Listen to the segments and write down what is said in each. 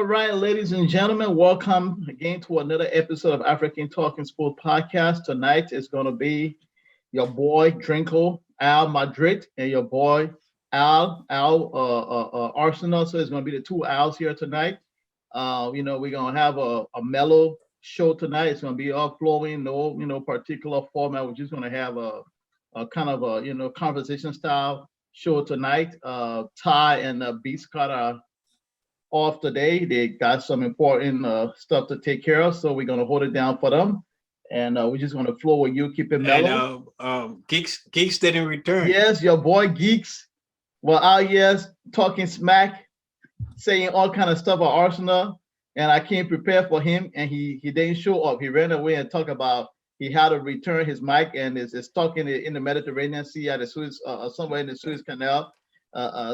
All right, ladies and gentlemen, welcome again to another episode of African Talking Sport Podcast. Tonight is going to be your boy Drinco, Al Madrid, and your boy Al Arsenal. So it's going to be the two Al's here tonight. We're going to have a mellow show tonight. It's going to be all flowing, no, particular format. We're just going to have a kind of a, conversation style show tonight. Ty and B Scott are off today. They got some important stuff to take care of, so we're gonna hold it down for them, and we're just gonna flow with you, keep it mellow. And Geeks didn't return. Yes, your boy Geeks. Well, out yes, talking smack, saying all kind of stuff about Arsenal, and I came prepared for him, and he didn't show up. He ran away and talked about he had to return his mic and is stuck in the Mediterranean Sea at the Suez, somewhere in the Suez Canal.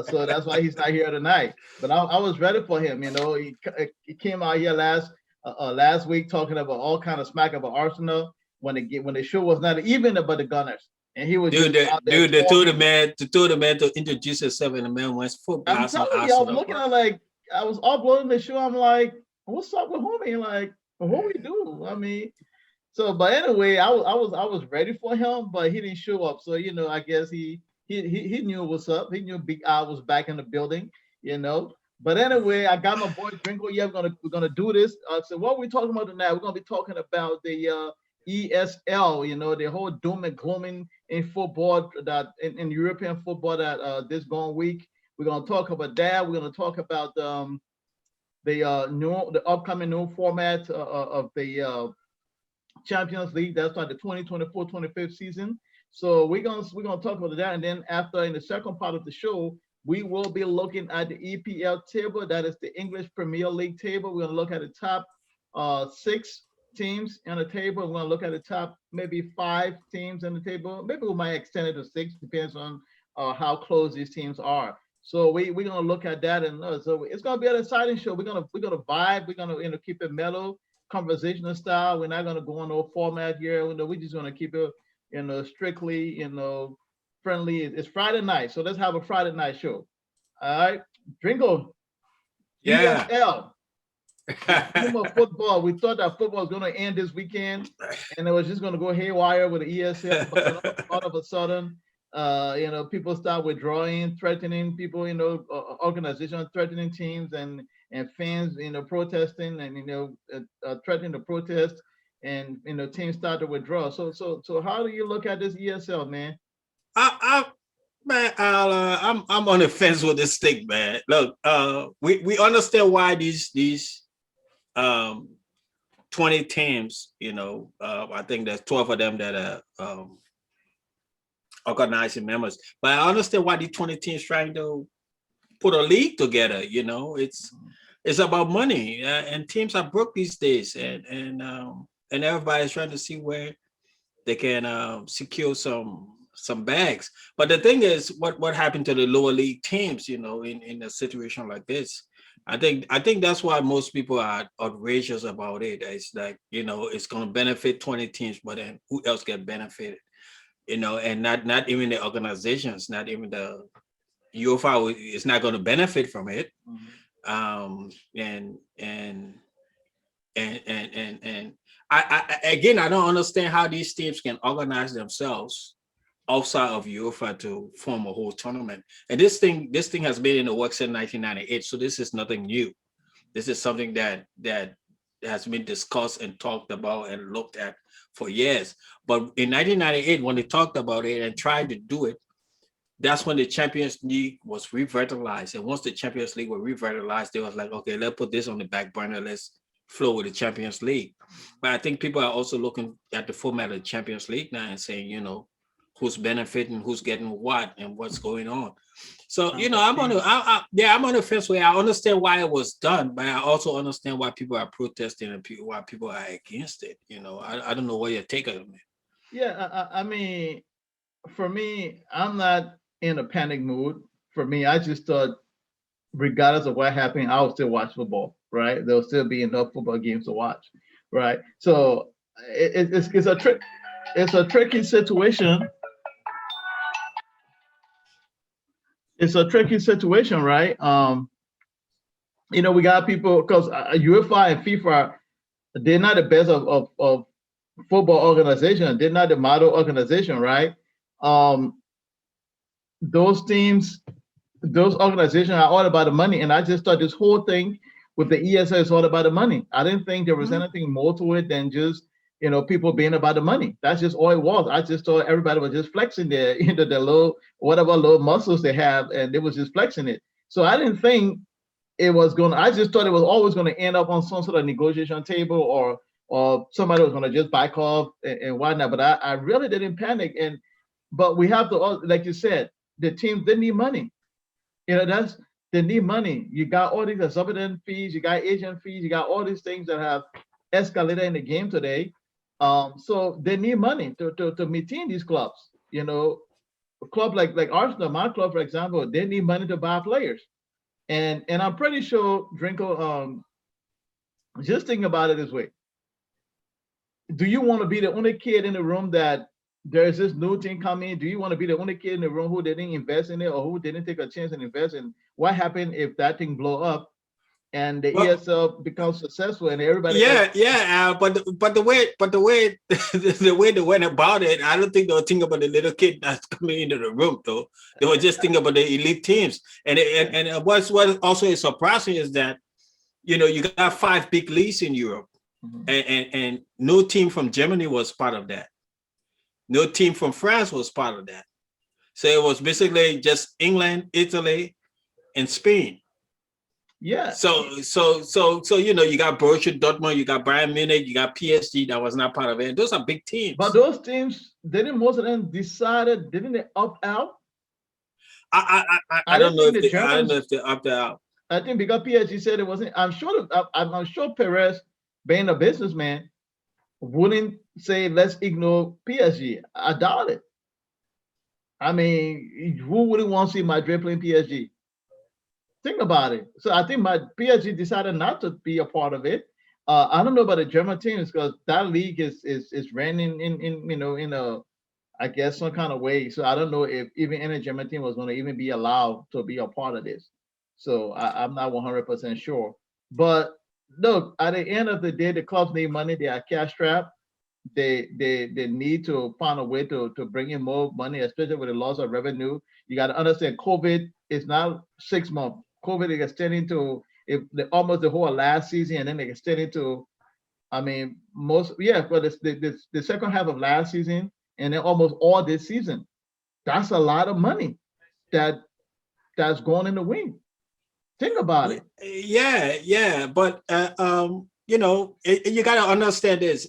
So that's why he's not here tonight. But I was ready for him. He came out here last week talking about all kind of smack about Arsenal when the show was not even about the Gunners, and he was they told the man to introduce himself, and the man went football. I'm telling you, I was looking at I was uploading the show. I'm like, what's up with homie? Like, what we do? I mean. So, but anyway, I was ready for him, but he didn't show up. So, I guess he knew what's up. He knew Big Al was back in the building, But anyway, I got my boy Drinco. Yeah, we're gonna do this. So what we're talking about tonight, we're gonna be talking about the ESL. The whole doom and glooming in football that in European football that this going week. We're gonna talk about that. We're gonna talk about the upcoming new format of the Champions League. That's like the 2024-25 season. So we're gonna talk about that, and then after in the second part of the show, we will be looking at the EPL table. That is the English Premier League table. We're gonna look at the top 6 teams on the table. We're gonna look at the top maybe 5 teams on the table. Maybe we might extend it to 6, depends on how close these teams are. So we're gonna look at that, and so it's gonna be an exciting show. We're gonna vibe. We're gonna keep it mellow, conversational style. We're not gonna go on no format here. We're just gonna keep it strictly friendly. It's Friday night, so let's have a Friday night show. All right, Drinko. Yeah. ESL. Football. We thought that football was going to end this weekend, and it was just going to go haywire with the ESL. But all of a sudden, people start withdrawing, threatening people. Organizations threatening teams and fans, protesting and threatening to protest, and teams start to withdraw. So how do you look at this ESL, man? I'm on the fence with this thing, man. Look, we understand why these 20 teams, I think there's 12 of them that are organizing members, but I understand why these 20 teams trying to put a league together. It's about money, and teams are broke these days, and everybody's trying to see where they can secure some bags. But the thing is, what happened to the lower league teams, in a situation like this? I think that's why most people are outrageous about it. It's like, it's going to benefit 20 teams, but then who else get benefited? And not even the organizations, not even the UEFA is not going to benefit from it. Mm-hmm. And I don't understand how these teams can organize themselves outside of UEFA to form a whole tournament. And this thing has been in the works since 1998. So this is nothing new. This is something that has been discussed and talked about and looked at for years. But in 1998, when they talked about it and tried to do it, that's when the Champions League was revitalized. And once the Champions League were revitalized, they was like, okay, let's put this on the back burner. Let's flow with the Champions League. But I think people are also looking at the format of the Champions League now and saying, who's benefiting, who's getting what, and what's going on. So, I'm on the fence where I understand why it was done, but I also understand why people are protesting and why people are against it. I don't know what your take on it. Yeah, I mean, for me, I'm not in a panic mood. For me, I just thought, regardless of what happened, I will still watch football, right? There'll still be enough football games to watch, right? So it's a tricky situation. It's a tricky situation, right? We got people because UEFA and FIFA, they're not the best of football organization. They're not the model organization, right? Um, those teams, those organizations are all about the money. And I just thought this whole thing with the ESL is all about the money. I didn't think there was Mhm. anything more to it than just people being about the money. That's just all it was. I just thought everybody was just flexing their their little whatever little muscles they have, and they was just flexing it. So I didn't think it was going to, I just thought it was always going to end up on some sort of negotiation table, or somebody was going to just back off and whatnot. But I really didn't panic. But we have to, like you said, the teams, they need money. That's, they need money. You got all these exorbitant fees, you got agent fees, you got all these things that have escalated in the game today. So they need money to maintain these clubs. A club like Arsenal, my club, for example, they need money to buy players. And I'm pretty sure Drinko, just think about it this way. Do you want to be the only kid in the room that there's this new thing coming? Do you want to be the only kid in the room who didn't invest in it, or who didn't take a chance and invest in what happened if that thing blow up and the Well, ESL becomes successful and everybody else? yeah, but the way the way they went about it, I don't think they were thinking about the little kid that's coming into the room though. They were just thinking about the elite teams. And what also is surprising is that you got five big leagues in Europe, Mhm. and no team from Germany was part of that. No team from France was part of that. So it was basically just England, Italy, and Spain. Yeah, So you got Borussia Dortmund, you got Bayern Munich, you got PSG that was not part of it. Those are big but teams. those teams didn't, most of them decided, didn't they opt out? I I don't didn't know think if the they I don't know Germans. if they opt out. I think because PSG said it wasn't. I'm sure Perez, being a businessman, wouldn't say let's ignore PSG. I doubt it. I mean, who wouldn't want to see Madrid playing PSG? Think about it. So I think my PSG decided not to be a part of it. I don't know about the German teams because that league is ran in in a, I guess, some kind of way. So I don't know if even any German team was going to even be allowed to be a part of this. So I'm not 100% sure. But look, at the end of the day, the clubs need money. They are cash strapped. They need to find a way to bring in more money, especially with the loss of revenue. You got to understand, COVID is now 6 months. COVID is extending to, if almost the whole last season, and then they extended to, I mean, most, yeah, but it's the second half of last season, and then almost all this season. That's a lot of money that that's going in the wind. Think about it. Yeah, but you got to understand this.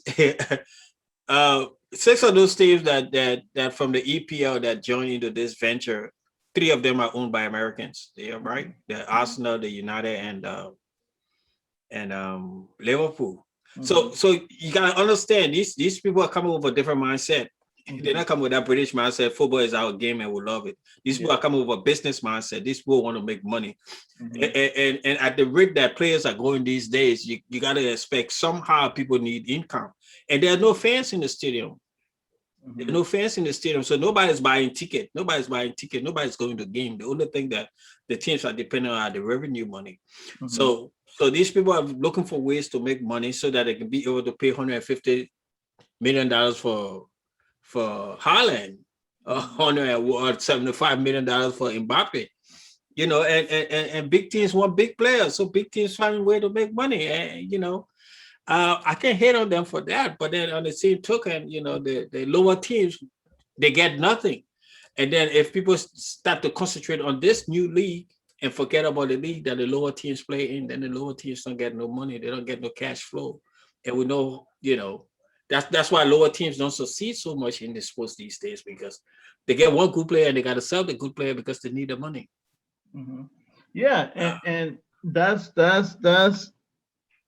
Six of those teams that from the EPL that joined into this venture, three of them are owned by Americans. Yeah, right. Mhm, The mhm, Arsenal, the United, and Liverpool. So mhm, so you gotta understand these people are coming with a different mindset. They're mhm. not coming with that British mindset. Football is our game and we love it. These people Yeah. are coming with a business mindset. These people want to make money. Mhm, And at the rate that players are going these days, you gotta expect somehow people need income. And there are no fans in the stadium. There are mhm, no fans in the stadium, so nobody's buying ticket. Nobody's buying ticket. Nobody's going to the game. The only thing that the teams are depending on are the revenue money. mhm, So these people are looking for ways to make money so that they can be able to pay $150 million for Haaland, mhm. $175 million for Mbappe. And big teams want big players, so big teams find a way to make money. I can't hate on them for that, but then on the same token, the lower teams they get nothing. And then if people start to concentrate on this new league and forget about the league that the lower teams play in, then the lower teams don't get no money. They don't get no cash flow. And we know, that's why lower teams don't succeed so much in the sports these days because they get one good player and they got to sell the good player because they need the money. Mhm. Yeah, Uh, and that's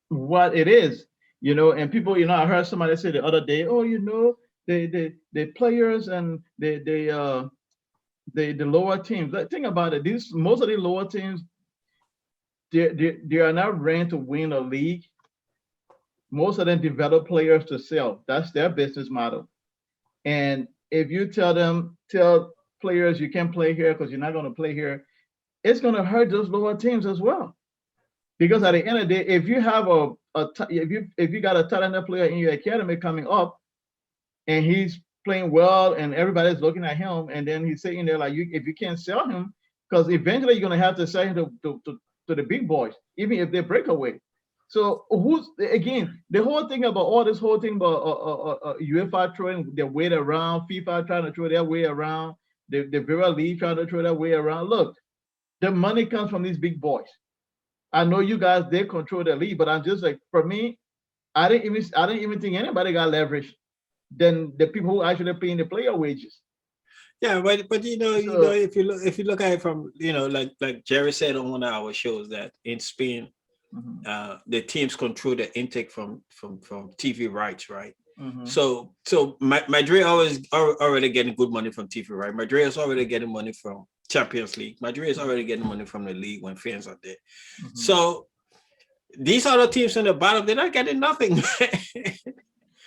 what it is, And people, I heard somebody say the other day, oh, the players and the lower teams. Like, think about it. These Most of the lower teams, they are not ran to win a league. Most of them develop players to sell. That's their business model. And if you tell players you can't play here because you're not going to play here, it's going to hurt those lower teams as well. Because at the end of the day, if you have if you got a talented player in your academy coming up and he's playing well and everybody's looking at him, and then he's sitting there like, you, if you can't sell him, because eventually you're gonna have to sell him to the big boys, even if they break away. So who's again the whole thing about all this whole thing about UEFA throwing their weight around, FIFA trying to throw their weight around, the Vera League trying to throw their weight around. Look, the money comes from these big boys. I know you guys they control the league, but I'm just like, for me, I didn't even think anybody got leverage than the people who actually paying the player wages. Yeah, but So if you look at it from like Jerry said on one of our shows that in Spain, mhm, the teams control the intake from TV rights, right? mhm. So Madrid already getting good money from TV, right? Madrid is already getting money from Champions League. Madrid is already getting money from the league when fans are there. Mhm. So these other teams in the bottom, they're not getting nothing.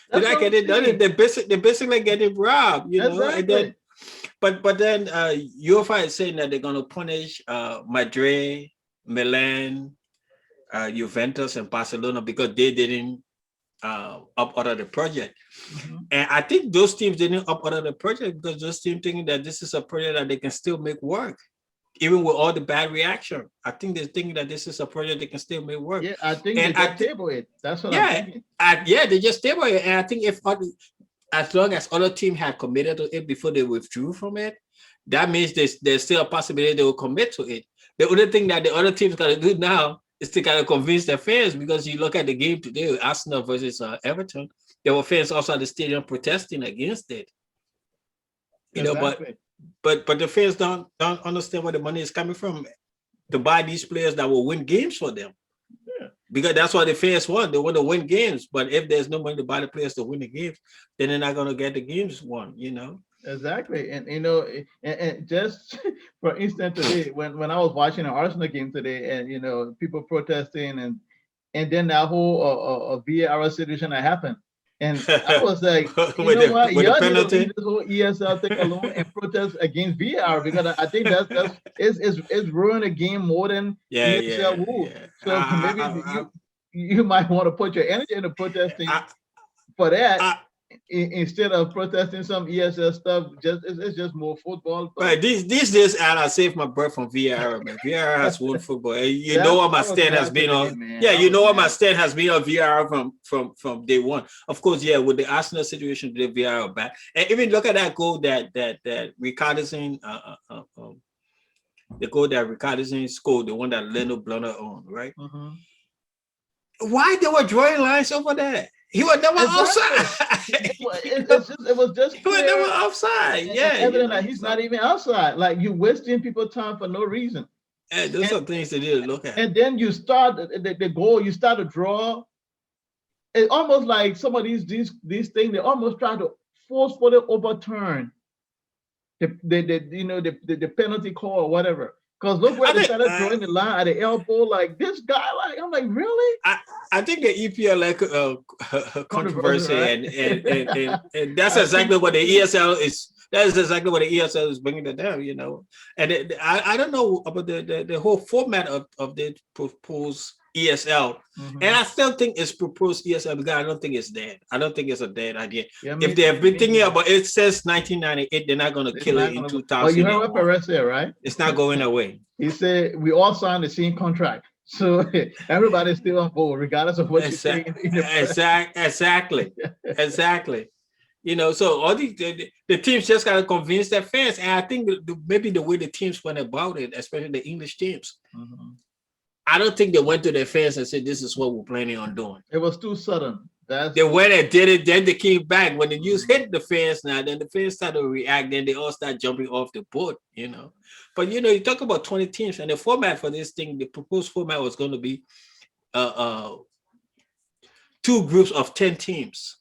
They're That's not what I'm getting nothing. saying. They're basically getting robbed, and then Exactly. but then UEFA is saying that they're gonna punish Madrid, Milan, Juventus, and Barcelona because they didn't up order the project. Mhm. And I think those teams didn't up order the project because those teams thinking that this is a project that they can still make work, even with all the bad reaction. I think they're thinking that this is a project they can still make work. Yeah, I think they And just table it. That's what I'm yeah, thinking. they just stay by it. And I think if as long as other team had committed to it before they withdrew from it, that means there's still a possibility they will commit to it. The only thing that the other teams got to do now is to kind of convince their fans, because you look at the game today, Arsenal versus Everton, there were fans outside the stadium protesting against it. But Exactly. but the fans don't understand where the money is coming from to buy these players that will win games for them. Yeah. Because that's what the fans want. They want to win games. But if there's no money to buy the players to win the games, then they're not going to get the games won. Exactly. And and just for instance today, when I was watching an Arsenal game today, and people protesting, and then that whole VAR situation that happened. And I was like, you with know the what? with the Y'all need to leave penalty. this whole ESL thing alone and protest against VAR, because I think that's it's ruined the game more than Yeah, ESL yeah, rules. yeah. So maybe you might want to put your energy into protesting I, for that, I, instead of protesting some ESL stuff. Just it's just more football But talk. these days, and I saved my breath from VAR, man. VAR has won football. And you know That what my I was stand has mad been today, on. man. Yeah, I you was know what my mad. stand has been on VAR from day one. Of course, yeah, with the Arsenal situation, the VAR back, and even look at that goal that Ricardison, the goal that Ricardison scored, the one that Leno blundered on, right? Mhm. Why they were drawing lines over there? He was never Exactly. offside. It was just He was never clear offside. and Yeah, evident that he's not So even outside. Like, you wasting people's time for no reason. yeah, those And are things they need to look at. and then you start the goal. You start to draw. It's almost like some of these things. They almost try to forcefully overturn the penalty call or whatever. Because look where I they think started drawing the line at the elbow. Like, this guy. Like, I'm like, really I, I think the EPL like controversial, controversy, right? and that's I think exactly what so the too. ESL is. That is exactly what the ESL is bringing it down. And I don't know about the whole format of the proposed ESL, and Hmm. I still think it's proposed ESL because I don't think it's dead. I don't think it's a dead idea. Yeah, If they have been me thinking neither. about it since 1998, they're not going to It's kill it not in gonna go. But you heard what 2001. Perez said, right? It's not going away. He said we all signed the same contract, so everybody's still on board, regardless of what you say in the press. Exactly, exactly. So all the teams just got to convince their fans, and I think maybe the way the teams went about it, especially the English teams, Mhm. I don't think they went to their fans and said, "This is what we're planning on doing." It was too sudden. They That's went and did it, then they came back. When the news mhm. hit the fans, now then the fans started to react. Then they all start jumping off the boat. But you talk about 20 teams, and the format for this thing, the proposed format was going to be uh, uh, two groups of 10 teams,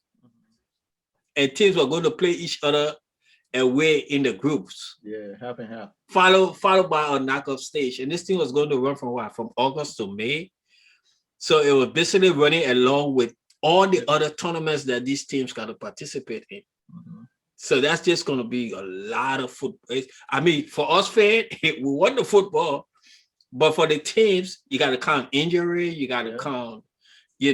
and teams were going to play each other away in the groups, Yeah, half and half. followed by a knockout stage. And this thing was going to run from what? From August to May. So it was basically running along with all the other tournaments that these teams got to participate in. Mhm. So that's just going to be a lot of football. I mean, for us fans, we want the football, But for the teams, you got to count injury. You got to Yeah, count, a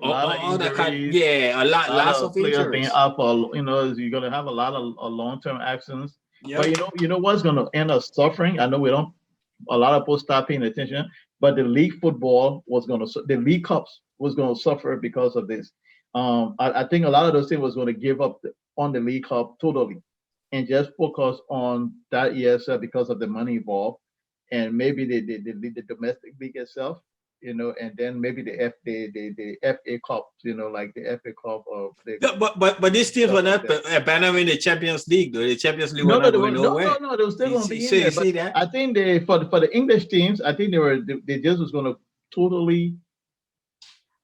lot of all that kind. injuries, Yeah, a lot lots of of players being injuries. out for you're gonna have a lot of long-term accidents. But Yep. you know what's gonna end up suffering. I know we don't. A lot of people stop paying attention, but the league football the league cups was gonna suffer because of this. I think a lot of those teams was gonna give up on the league cup totally, and just focus on that ESL because of the money involved, and maybe the domestic league itself, and then maybe the FA Cup, like the FA Cup or the Yeah, but these teams stuff were like not that. abandoning the Champions League, though. The Champions League were No, no, not they going were no, no, nowhere. no. They were still You going to see, be so in you there, but see that? I think for the English teams, I think they just was going to totally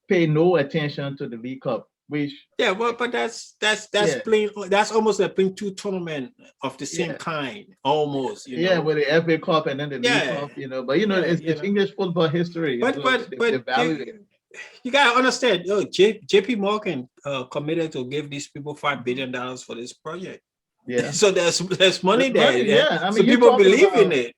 pay no attention to the League Cup, which Yeah, well, but that's yeah, playing. That's almost like playing two tournament of the same yeah, kind, almost. yeah, with the FA Cup and then the League Yeah, Cup, but yeah, it's English football history, But so they value it. you gotta understand. JP Morgan committed to give these people Mhm. $5 billion for this project. Yeah, So there's money there's there. money. Yeah? Yeah, I So mean, you're people talking believe in about it.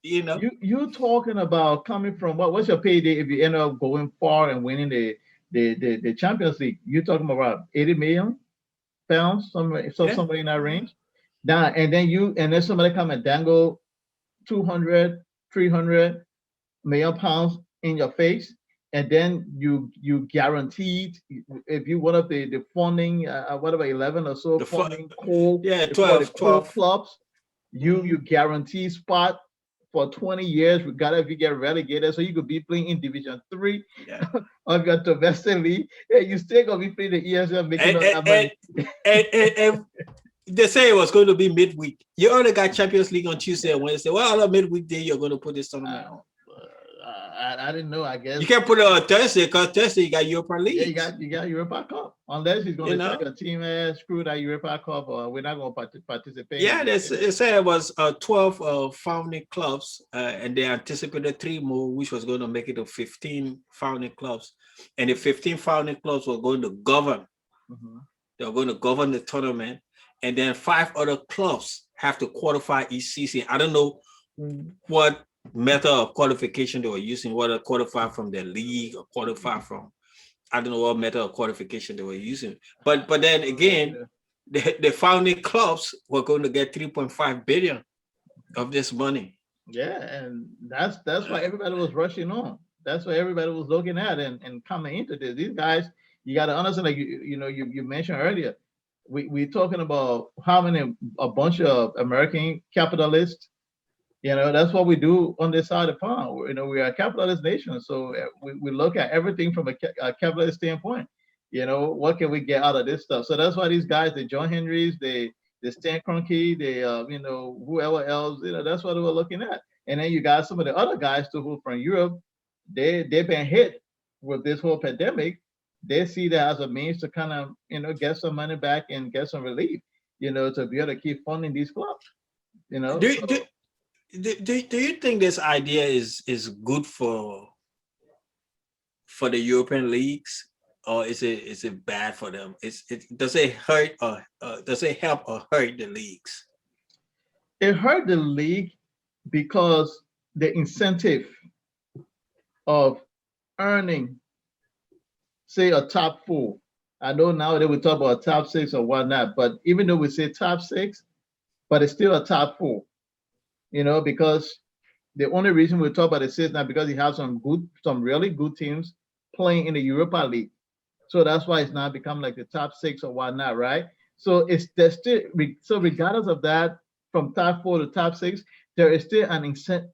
you talking about coming from what's your payday if you end up going far and winning the Champions League? You're talking about 80 million pounds, Yeah. somewhere in that range. Now and then somebody come and dangle 200, 300 million pounds in your face, and then you guaranteed if you one of the funding whatever 11 or so The fu- funding core yeah, for the 12, core 12. clubs, you Mhm. guarantee spot for 20 years, regardless if you get relegated, so you could be playing in Division 3 Yeah. of your domestic league. Yeah, you still gonna be playing the ESL, making And, all and, that and, money. and they say it was going to be midweek. You only got Champions League on Tuesday Yeah. and Wednesday. What other midweek day you're going to put this Uh, tournament on? I didn't know. I You guess can't put it on Thursday because Thursday you got Europa yeah, leagues. you got Europa Cup. Unless he's You gonna tell know? your team, screw that Europa Cup, or we're not gonna participate in Yeah, this. they said it was 12 founding clubs, and they anticipated three more, which was going to make it to 15 founding clubs. And the 15 founding clubs were going to govern. Mhm. They were going to govern the tournament. And then five other clubs have to qualify each season. I don't know what method of qualification they were using, whether qualify from the league or qualify from, I don't know what method of qualification they were using. But then I don't know again, either. the founding clubs were going to get 3.5 billion of this money. Yeah, and that's why everybody was rushing on. That's what everybody was looking at and coming into this. These guys, you got to understand, like you mentioned earlier, we talking about how many a bunch of American capitalists. That's what we do on this side of the pond. We are a capitalist nation, so we look at everything from a capitalist standpoint. What can we get out of this stuff? So that's why these guys, the John Henrys, the Stan Kroenke, whoever else, that's what they were looking at. And then you got some of the other guys too who from Europe. They've been hit with this whole pandemic. They see that as a means to kind of get some money back and get some relief. To be able to keep funding these clubs. Do, do, So do you think this idea is good for the European leagues, or is it bad for them? Does it hurt or does it help or hurt the leagues? it hurt the league because the incentive of earning, say, a top four. I know nowadays we talk about top six or whatnot, but even though we say top six, but it's still a top four, because the only reason we talk about the six now because you have some really good teams playing in the Europa League. So that's why it's now become like the top six or whatnot, right? So it's there's still so regardless of that, from top four to top six, there is still an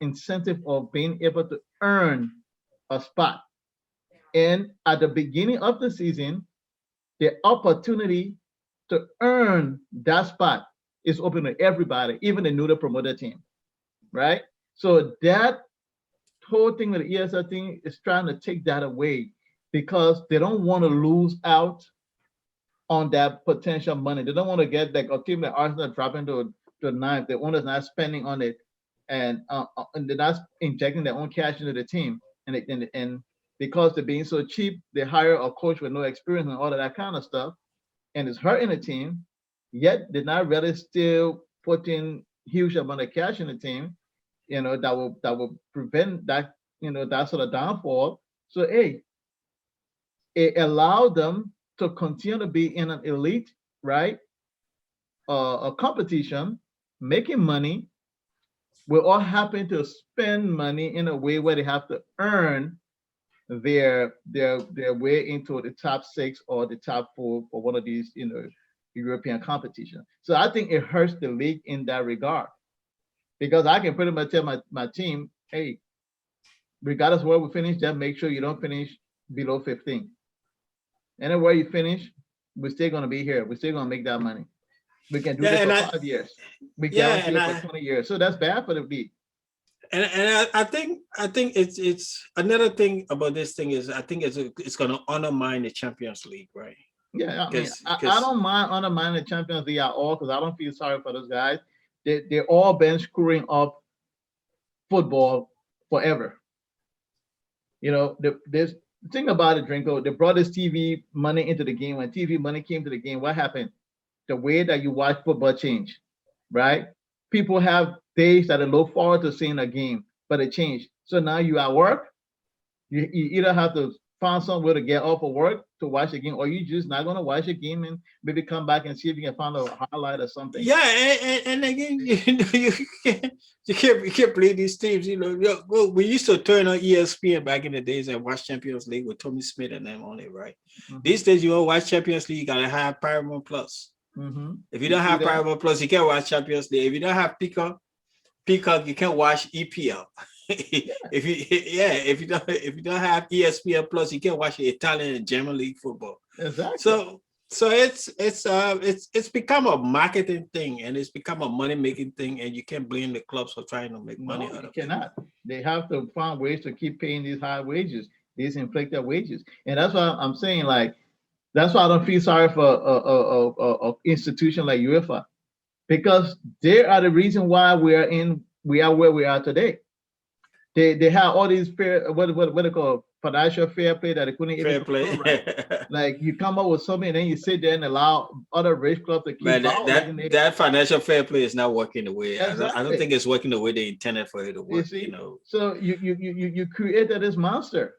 incentive of being able to earn a spot. And at the beginning of the season, the opportunity to earn that spot is open to everybody, even the newly promoted team, right? So that whole thing with the ESL thing is trying to take that away because they don't want to lose out on that potential money. They don't want to get like a team like Arsenal dropping to a ninth. The owner's not spending on it, and they're not injecting their own cash into the team. And because they're being so cheap, they hire a coach with no experience and all of that kind of stuff, and it's hurting the team. Yet they're not really still putting huge amount of cash in the team. That will prevent that. That's sort of downfall. So hey, it allowed them to continue to be in an elite, right, a competition, making money. We all happen to spend money in a way where they have to earn their way into the top six or the top four for one of these, European competition. So I think it hurts the league in that regard because I can pretty much tell my team, hey, regardless where we finish, just make sure you don't finish below 15. Anywhere you finish, we're still gonna be here. We're still gonna make that money. We can do Yeah, this and for I 5 years. We yeah, guarantee it for 20 years. So that's bad for the league. I think it's another thing about this thing is I think it's going to undermine the Champions League, right? Yeah, I mean, I Because don't mind undermining the Champions League at all because I don't feel sorry for those guys. They all been screwing up football forever. This thing about it, Drinko, they brought this TV money into the game. When TV money came to the game, what happened? The way that you watch football changed, right? People have days that they look forward to seeing a game, but it changed. So now you at work, you either have to find somewhere to get off of work to watch a game, or you just not gonna watch a game and maybe come back and see if you can find a highlight or something. yeah, and again, you can't play these teams. Well, we used to turn on ESPN back in the days and watch Champions League with Tommy Smith and them on it, right? Mm-hmm. These days, you want to watch Champions League, you gotta have Paramount Plus. Mm-hmm. If you You don't see have that? Paramount Plus, you can't watch Champions League. If you don't have Peacock, you can't watch EPL. Yeah, if you don't have ESPN Plus, you can't watch the Italian and German league football. exactly. So it's become a marketing thing and it's become a money making thing, and you can't blame the clubs for trying to make money No, out you of it. cannot. They have to find ways to keep paying these high wages, these inflicted wages, and that's why I'm saying like that's why I don't feel sorry for a institution like UEFA because they are the reason why we are where we are today. They have all these fair what they call financial fair play that they couldn't even Fair control play. right. Like you come up with something and then you sit there and allow other rich clubs to keep But that, violating that it. that financial fair play is not working the way I don't Exactly. think it's working the way they intended for it to You work. see, so you created this monster,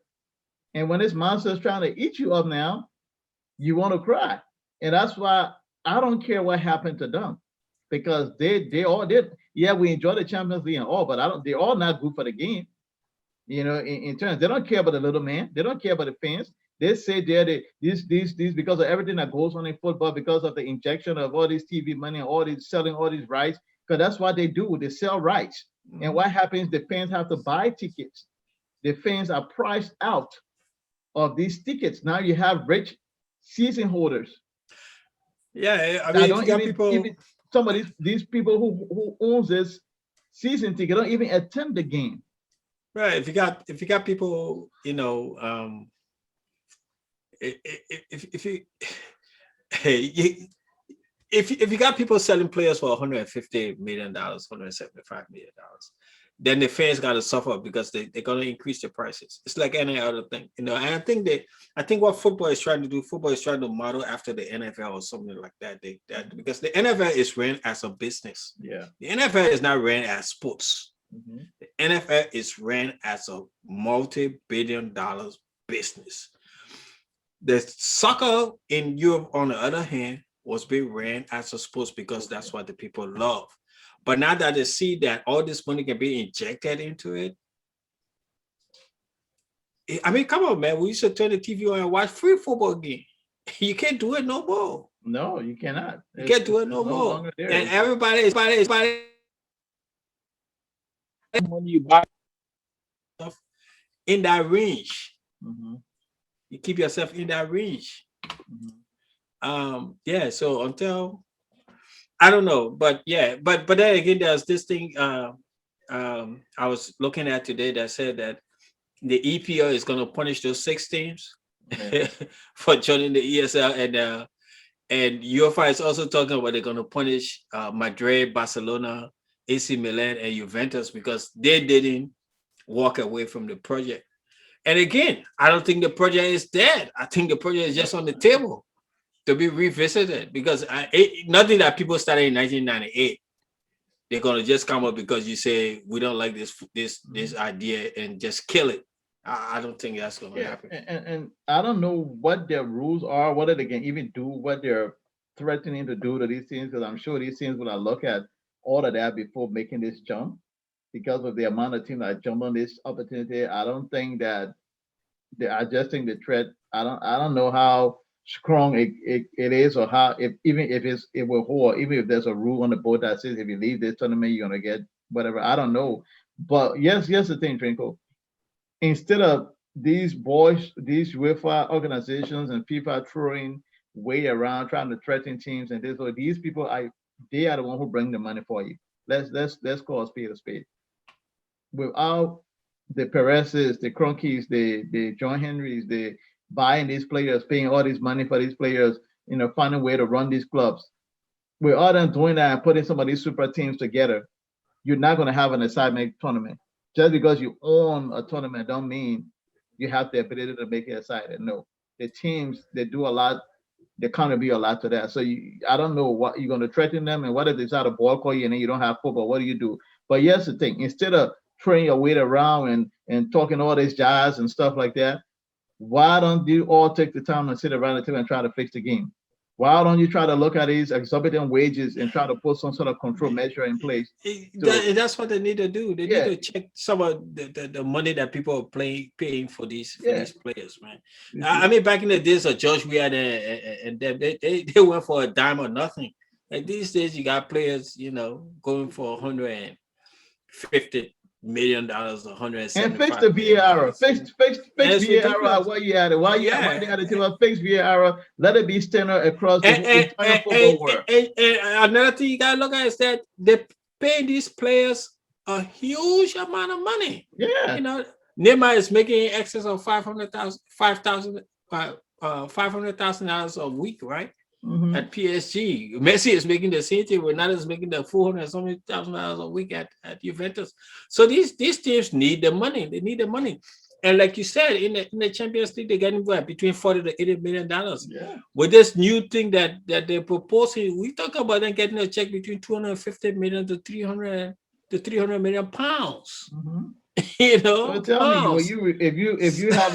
and when this monster is trying to eat you up now, you want to cry, and that's why I don't care what happened to them because they all did. Yeah, we enjoy the Champions League and all, but I don't. They're all not good for the game. In terms, they don't care about the little man. They don't care about the fans. They say these because of everything that goes on in football, because of the injection of all this TV money and all these selling all these rights, because that's what they do. They sell rights. And Mhm. what happens? The fans have to buy tickets. The fans are priced out of these tickets. Now you have rich season holders Yeah, I that mean, if you don't got even people, some of these people who owns this season ticket don't even attend the game. right? If you got people, if you hey, if you got people selling players for $150 million, $175 million, then the fans got to suffer because they're going to increase the prices. It's like any other thing, And I think what football is trying to do, football is trying to model after the NFL or something like that. Because the NFL is ran as a business. Yeah. The NFL is not ran as sports. Mm-hmm. The NFL is ran as a multi-billion-dollar business. The soccer in Europe, on the other hand, was being ran as a sports because that's what the people love. But now that they see that all this money can be injected into it, I mean, come on, man. We used to turn the TV on and watch free football game. You can't do it no more. No, you cannot. You can't do it It's no no more. longer there. And everybody when you buy stuff in that range. Mm-hmm. You keep yourself in that range. Mm-hmm. Yeah. So until I don't know, but yeah, but then again, there's this thing I was looking at today that said that the EPL is going to punish those 6 teams Yeah. for joining the ESL, and UEFA is also talking about they're going to punish Madrid, Barcelona, AC Milan, and Juventus because they didn't walk away from the project. And again, I don't think the project is dead. I think the project is just on the table to be revisited because nothing that people started in 1998 they're gonna just come up because you say we don't like this idea and just kill it. I don't think that's gonna Yeah, happen. and I don't know what their rules are, whether they can even do what they're threatening to do to these teams, because I'm sure these teams will look at all of that before making this jump. Because of the amount of teams that jump on this opportunity, I don't think that they're adjusting the threat. I don't know how strong it is, or how, if even if it will hold, even if there's a rule on the board that says if you leave this tournament you're gonna get whatever. I don't know. But yes, the thing, Trinko, instead of these boys, these UEFA organizations and FIFA throwing weight around trying to threaten teams and this, or these people, they are the one who bring the money for you. Let's call a spade a spade. Without the Perez's, the Cronkies, the John Henrys, the buying these players, paying all this money for these players, finding a way to run these clubs. Without them doing that and putting some of these super teams together, you're not going to have an assignment tournament. Just because you own a tournament don't mean you have the ability to make it exciting. No, the teams, they do a lot. There can't be a lot to that. So I don't know what you're going to threaten them, and what if they start to boycott you and then you don't have football? What do you do? But here's the thing: instead of throwing your weight around and talking all this jazz and stuff like that, why don't you all take the time and sit around the table and try to fix the game? Why don't you try to look at these exorbitant wages and try to put some sort of control measure in place to, That's what they need to do. They need yeah, to check some of the money that people are paying for yeah, these players, man. you I see, mean, back in the days of Josh Weir and them, they went for a dime or nothing. Like these days, you got players, going for $150 million, and fix $175 the million VAR, dollars. fix It's VAR. ridiculous. Why you had it? Why Yeah, they had it to fix VAR? Let it be standard across the and, whole and, entire and, football and, world. and another thing you gotta look at is that they're paying these players a huge amount of money. You Yeah. know, Neymar is making in excess of 500,000 a week, right? Hmm. At PSG. Messi is making the same thing. Ronaldo is making the 400 something thousand dollars a week at Juventus. So these teams need the money. They need the money. And like you said, in the Champions League, they're getting what, between 40 to $80 million. Yeah. With this new thing that they're proposing, we talk about them getting a check between 250 million to 300 million pounds. Hmm. So tell me, will Pounds. you, if you have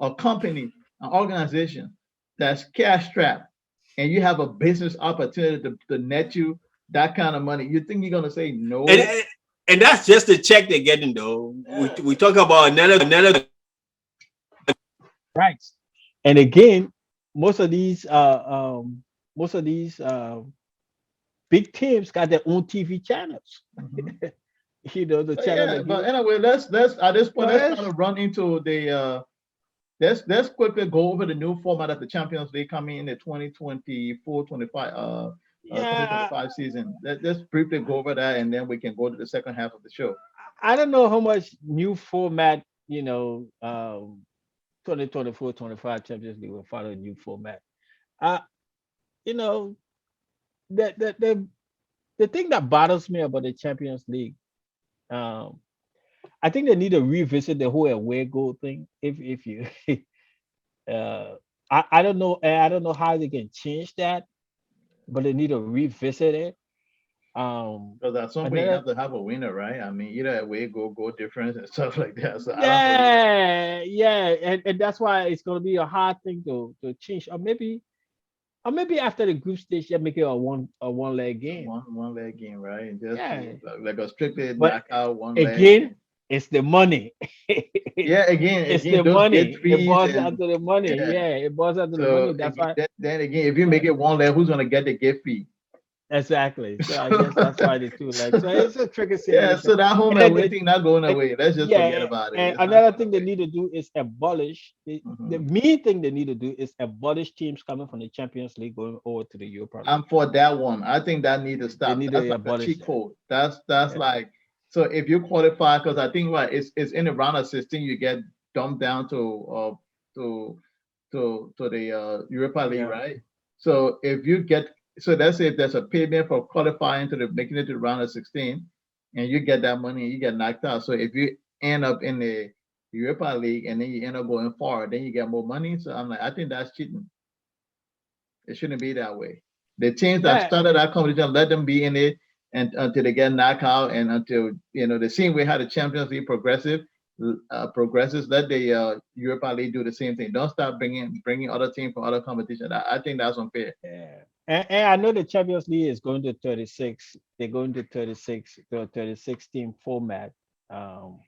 a company, an organization that's cash strapped, and you have a business opportunity to net you that kind of money, you think you're gonna say And, no? and that's just the check they're getting, though. Yeah. We talk about another. Right. And again, most of these most of these big teams got their own TV channels. Hmm. The But channel yeah, that but give. anyway, let's at this So point let's kind of run into the let's quickly go over the new format of the Champions League coming in the 2024-25 yeah, 2025 season. Let's briefly go over that, and then we can go to the second half of the show. I don't know how much new format, 2024-25 Champions League will follow a new format. Uh, you know, the, the the the thing that bothers me about the Champions League, um, I think they need to revisit the whole away goal thing. If you uh I don't know how they can change that, but they need to revisit it. Um Because at some point you another have to have a winner, right? I mean, either away goal difference and stuff like that. So I don't know. Yeah, yeah, and that's why it's gonna be a hard thing to change. Or maybe after the group stage, they make it a one leg game. one leg game, right? And just Yeah. like a strictly But knockout one leg. again, it's the money. Yeah, again, It's the those money. gate It fees boils and down to the money. yeah. Yeah, it boils down to the money. So That's again, why. then again, if you make Yeah, it one leg, who's gonna get the gate fee? exactly. So I guess So, that's why the two legs. So it's a tricky yeah, situation. so that home And and then away thing not going and, away. Let's just forget yeah, about it. and It's not another going thing they away. need to do is abolish the Hmm. main thing they need to do is abolish teams coming from the Champions League going over to the Europa I'm League. for that one. I think that need to They stop. need That's to like a abolish cheat that. code. That's Yeah. like, so if you qualify, because I think what it's in the round of 16, you get dumped down to to the Europa League, Yeah. right? So if you get, so let's say if there's a payment for qualifying to the making it to the round of 16, and you get that money, you get knocked out. So if you end up in the Europa League and then you end up going far, then you get more money. So I'm like, I think that's cheating. It shouldn't be that way. The teams that Yeah. started that competition, let them be in it, and until they get knocked out, and until the same way how the Champions League progresses, let the Europa League do the same thing. Don't start bringing other teams from other competition. I think that's unfair. Yeah. And I know the Champions League is going to 36. They're going to 36 to a 36 team format. Um,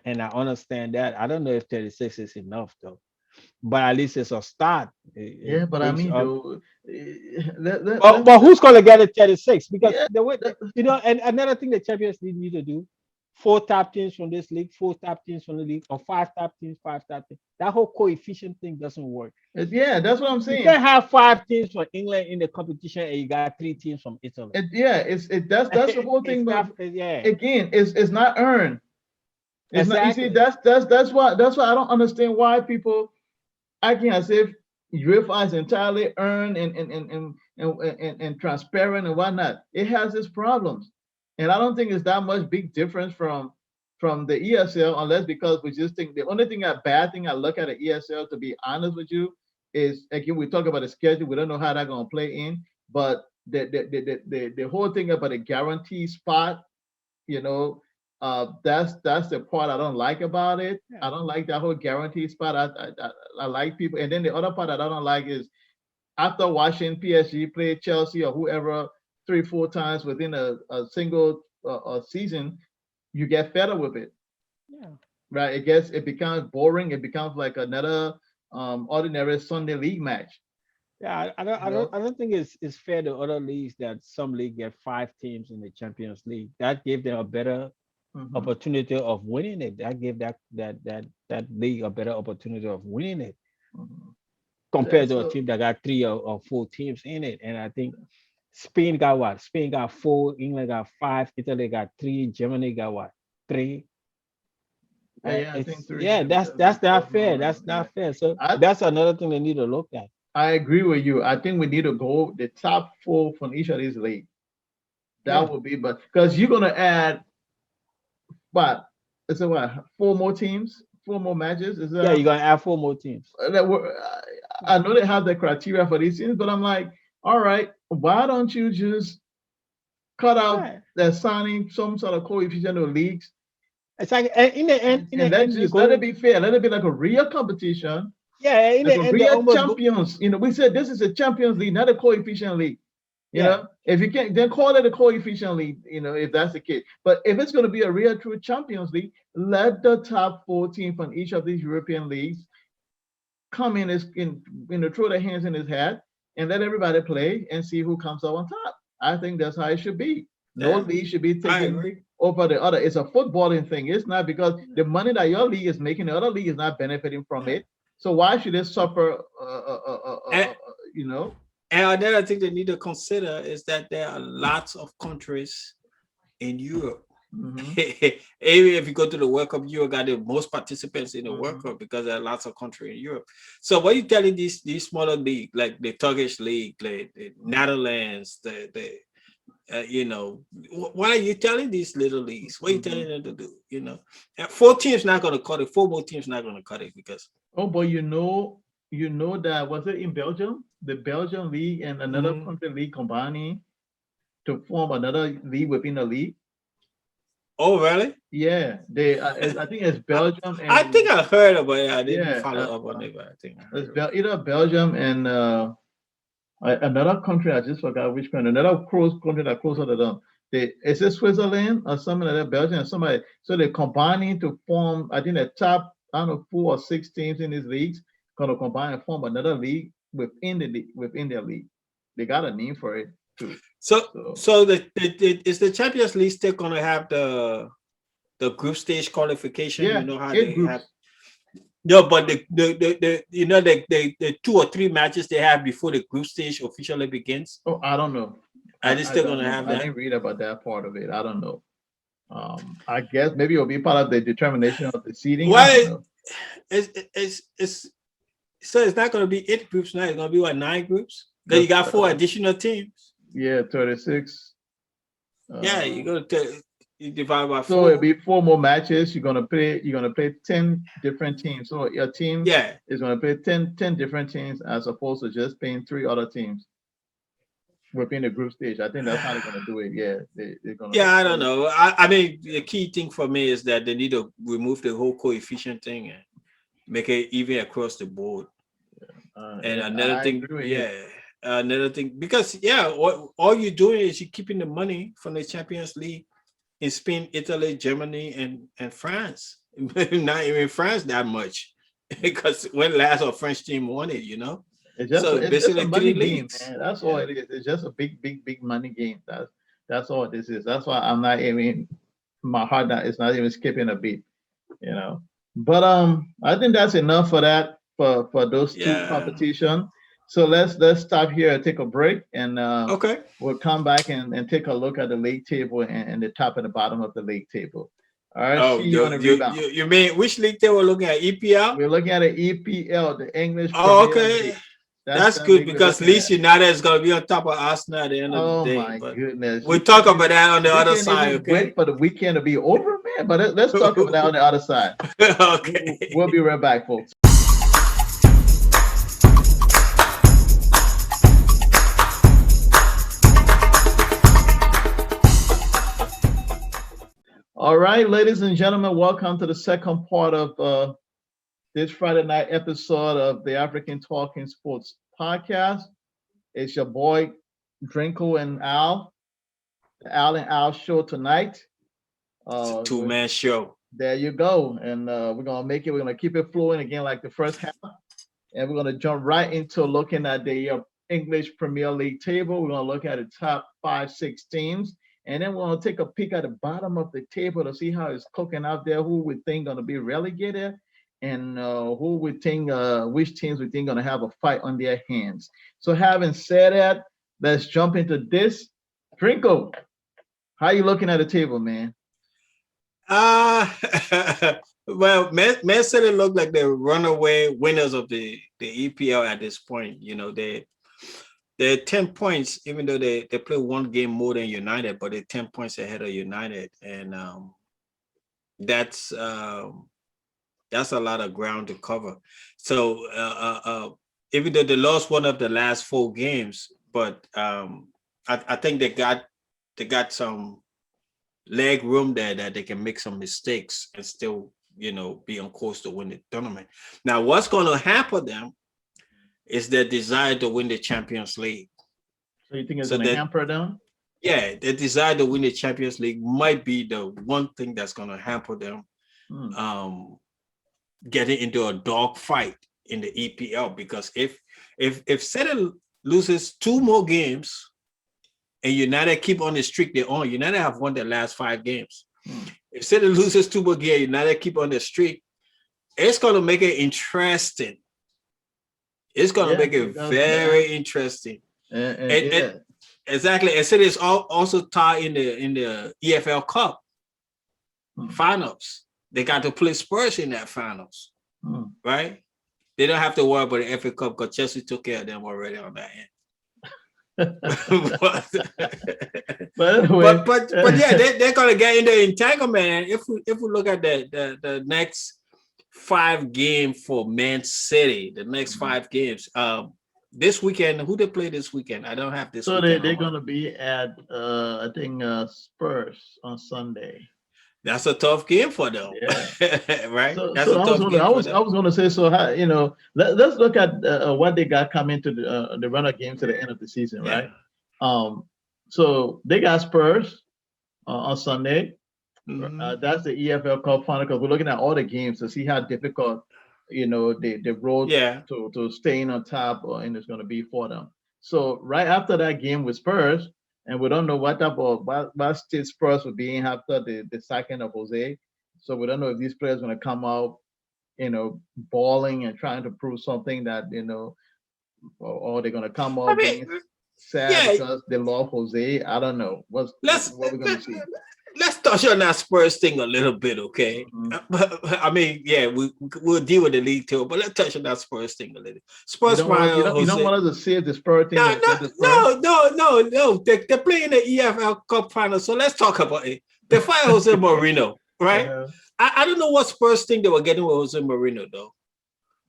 and I understand that. I don't know if 36 is enough though, but at least it's a start. It Yeah, but I brings mean, up. though, let's But who's going to get it 36? Because yeah, the way, that, and another thing the Champions League need to do, four top teams from this league, four top teams from the league, or five top teams, five top teams. That whole coefficient thing doesn't work. yeah, that's what I'm You saying. can't have five teams from England in the competition and you got three teams from Italy. Yeah, that's the whole thing. It's But not, yeah, again, it's not earned. It's not. You see, exactly. that's why I don't understand why people acting as if UEFA is entirely earned and transparent and whatnot. It has its problems, and I don't think it's that much big difference from the ESL, unless because we just think the only thing that bad thing I look at the ESL, to be honest with you, is again we talk about the schedule. We don't know how that's gonna play in, but the whole thing about a guarantee spot, you know, that's the part I don't like about it. Yeah. I don't like that whole guarantee spot. I like people, and then the other part that I don't like is after watching PSG play Chelsea or whoever 3 4 times within a single season, you get fed up with it, Yeah. right? It becomes boring. It becomes like another ordinary Sunday league match. Yeah, You I don't think it's fair to other leagues that some league get five teams in the Champions League. That gave them a better know. opportunity of winning it. That gave that league a better opportunity of winning it Hmm. Yeah, compared to a so team that got three or four teams in it. And I think Spain got what? Spain got four, England got five, Italy got three, Germany got what? Three. yeah, I think It's three yeah, should be that's not fair. normal. That's Yeah, not fair. So I that's another thing they need to look at. I agree with you. I think we need to go the top four from each of these leagues. That Yeah, would be, but because you're gonna add what? Is it what? Four more teams, four more matches? Is yeah, that you're gonna add four more teams. that? I know they have the criteria for these teams, but I'm like, all right, why don't you just cut out Right. the signing some sort of coefficient of leagues It's like and in and the end you let it go, be fair, let it be like a real competition, yeah, in like the a end they real almost go, champions. We said this is a Champions League, not a coefficient league. yeah. If you can't, then call it a coefficient league, if that's the case. But if it's going to be a real true Champions League, let the top 14 from each of these European leagues come throw their hands in his hat and let everybody play and see who comes out on top. I think that's how it should be. No Yeah, league should be I taken agree. over the other. It's a footballing thing. It's not because the money that your league is making, the other league is not benefiting from Yeah. it. So why should it suffer? And, You know. and another thing they need to consider is that there are lots of countries in Europe. Hmm. Even if you go to the World Cup, Europe got the most participants in the World Hmm. Cup because there are lots of countries in Europe. So what are you telling these smaller league, like the Turkish league, the Netherlands, why are you telling these little leagues? What are you Hmm. telling them to do? And four teams not going to cut it. Four more teams not going to cut it because Oh, but that was it in Belgium, the Belgian league and another Mhm. country league combining to form another league within a league. Oh really? Yeah, I think it's I, Belgium I and think I heard about it. I didn't yeah, follow up on it, but I think I heard about Either Belgium and another country. I just forgot which country. Another close country that closer to them. Is it Switzerland or something like that? Belgium, somebody. So they're combining to form. I think the top, I don't know, 4 or 6 teams in these leagues gonna combine and form another league within their league. They got a name for it too. So, So so is the Champions League still going to have the group stage qualification? You yeah, know how 8 they have. groups. No, but the 2 or 3 matches they have before the group stage officially begins. Oh, I don't know. Are they I still don't going to know. have I that? didn't read about that part of it. I don't know. I guess maybe it'll be part of the determination of the seeding. I don't Why? know. It's so it's not going to be 8 groups now. It's going to be what, 9 groups? Because That's you got 4 additional teams. yeah, 36. Yeah, Uh, you're going to you divide by so it'll four. be 4 more matches. You're gonna play 10 different teams. So your team Yeah, is gonna play ten different teams as opposed to just playing 3 other teams. within the group stage. I think that's how they're gonna do it. Yeah, they're gonna. Yeah, I don't know. I mean, the key thing for me is that they need to remove the whole coefficient thing and make it even across the board. And Yeah, another I thing, agree with you. yeah, another thing, because yeah, all you're doing is you're keeping the money from the Champions League in Spain, Italy, Germany, and France. Not even France that much, because when last our French team won it, you know. So It's just a basically money three game, leagues. man. That's all Yeah. it is. It's just a big money game. That's all this is. That's why I'm not even my heart not it's not even skipping a beat, you know. But I think that's enough for that for those two Yeah. competition. So let's stop here and take a break and Okay. we'll come back and take a look at the league table and the top and the bottom of the league table. All right, see Oh, you on the rebound. you mean which league they were looking at? EPL? We're looking at the EPL, the English Oh, Premier okay. League. That's That's the good league we're because looking Leeds at. United is going to be on top of Arsenal at the end of the Oh day. my But goodness. we'll talk about that on the You other can't side, even wait okay? for the weekend to be over, man. But let's talk about that on the other side. We'll Okay. be right back, folks. All right, ladies and gentlemen, welcome to the second part of this Friday night episode of the African Talking Sports podcast. It's your boy Drinco and Al, the Al and Al show tonight. It's a With two-man show. There you go. And we're going to make it, we're going to keep it flowing again like the first half. And we're going to jump right into looking at the English Premier League table. We're going to look at the top 5, 6 teams. And then we're going to take a peek at the bottom of the table to see how it's cooking out there, who we think going to be relegated, and who we think, which teams we think going to have a fight on their hands. So having said that, let's jump into this. Drinko, how you looking at the table, man? Well, Man City look like the runaway winners of the EPL at this point. You know, they're 10 points, even though they play one game more than United, but they're 10 points ahead of United. And that's a lot of ground to cover. So even though they lost one of the last 4 games, but I think they got some leg room there that they can make some mistakes and still, you know, be on course to win the tournament. Now, what's going to hamper them is their desire to win the Champions League. So you think it's going to hamper them? Yeah, their desire to win the Champions League might be the one thing that's going to hamper them getting into a dog fight in the EPL. Because if City loses 2 more games and United keep on the streak they're on, United have won their last 5 games. If City loses 2 more games, United keep on the streak, it's going to make it interesting. It's going to make it very interesting. Exactly. And City is also tied in the EFL Cup finals. They got to play Spurs in that finals, right? They don't have to worry about the FA Cup because Chelsea took care of them already on that end. but yeah, they're gonna get in the entanglement. If we look at the next 5 games for Man City, the next 5 games, this weekend, who they play this weekend? I don't have this. So they're gonna be at I think Spurs on Sunday. That's a tough game for them, yeah. Right? So, That's a tough game. I was going to say, so how, you know, let's look at what they got coming to the run-up game to the end of the season, right? So they got Spurs on Sunday. That's the EFL Cup final because we're looking at all the games to see how difficult, you know, the road to staying on top and it's going to be for them. So right after that game with Spurs. And we don't know what type of what state Spurs will be in after the sacking of Jose. So we don't know if these players are going to come out, you know, balling and trying to prove something that, you know, or they're going to come out being sad because they love Jose. I don't know. What we're going to see. Let's touch on that Spurs thing a little bit, okay? I mean, yeah, we'll deal with the league too, but let's touch on that Spurs thing a little. Spurs you don't want us to see the Spurs thing. No. They're playing the EFL Cup final, so let's talk about it. They fired Jose Mourinho, right? I don't know what Spurs thing they were getting with Jose Mourinho, though.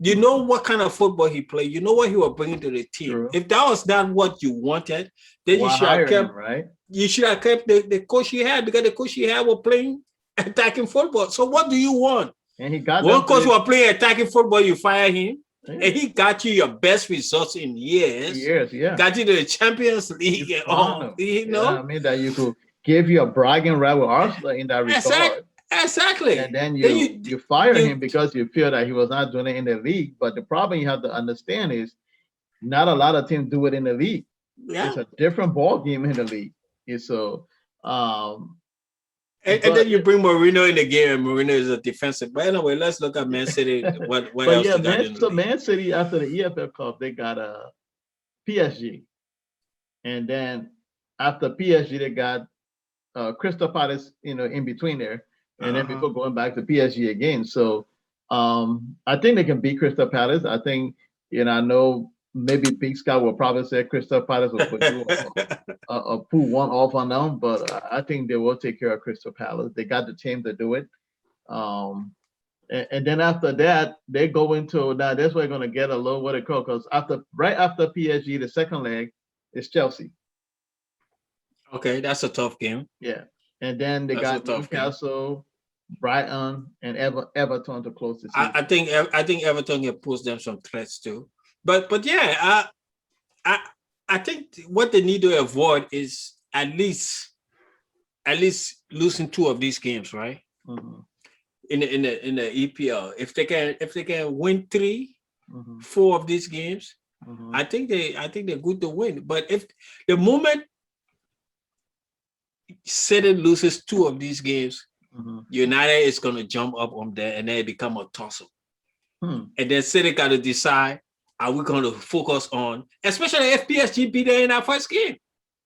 You know what kind of football he played. You know what he was bringing to the team. True. If that was not what you wanted, then you Why should have hire him, kept. right? You should have kept the coach you had, because the coach you had was playing attacking football. So what do you want? And he got One them coach to was playing attacking football, you fire him, yeah. and he got you your best results in years. years, yeah. Got you to the Champions League You and found all. him. You know what I know, mean? That you could give you a bragging right with Arsenal in that regard. exactly. And then you you fire him because you feel that he was not doing it in the league. But the problem you have to understand is not a lot of teams do it in the league. yeah. It's a different ball game in the league. And so And then you bring Mourinho in the game, and Mourinho is a defensive. But anyway, let's look at Man City. What but else yeah, they got in the league? Man City after the EFL Cup, they got a PSG. And then after PSG, they got Crystal Palace, in between there. And then before going back to PSG again. So I think they can beat Crystal Palace. I think, I know maybe Big Sky will probably say Crystal Palace will put one off on them, but I think they will take care of Crystal Palace. They got the team to do it. And then after that, they go into now. That's where they're gonna get a little what it called, because right after PSG, the second leg is Chelsea. Okay, that's a tough game. Yeah, and then they got Newcastle, Brighton, and Everton to close the season. I think Everton can pose them some threats too. But yeah, I think what they need to avoid is at least losing 2 of these games, right? Mm-hmm. In the EPL, if they can win 3, 4 of these games, I think they're good to win. But if the moment City loses 2 of these games, United is going to jump up on there, and then it become a toss-up. And then City got to decide, are we going to focus on, especially if PSG beat them in our first game?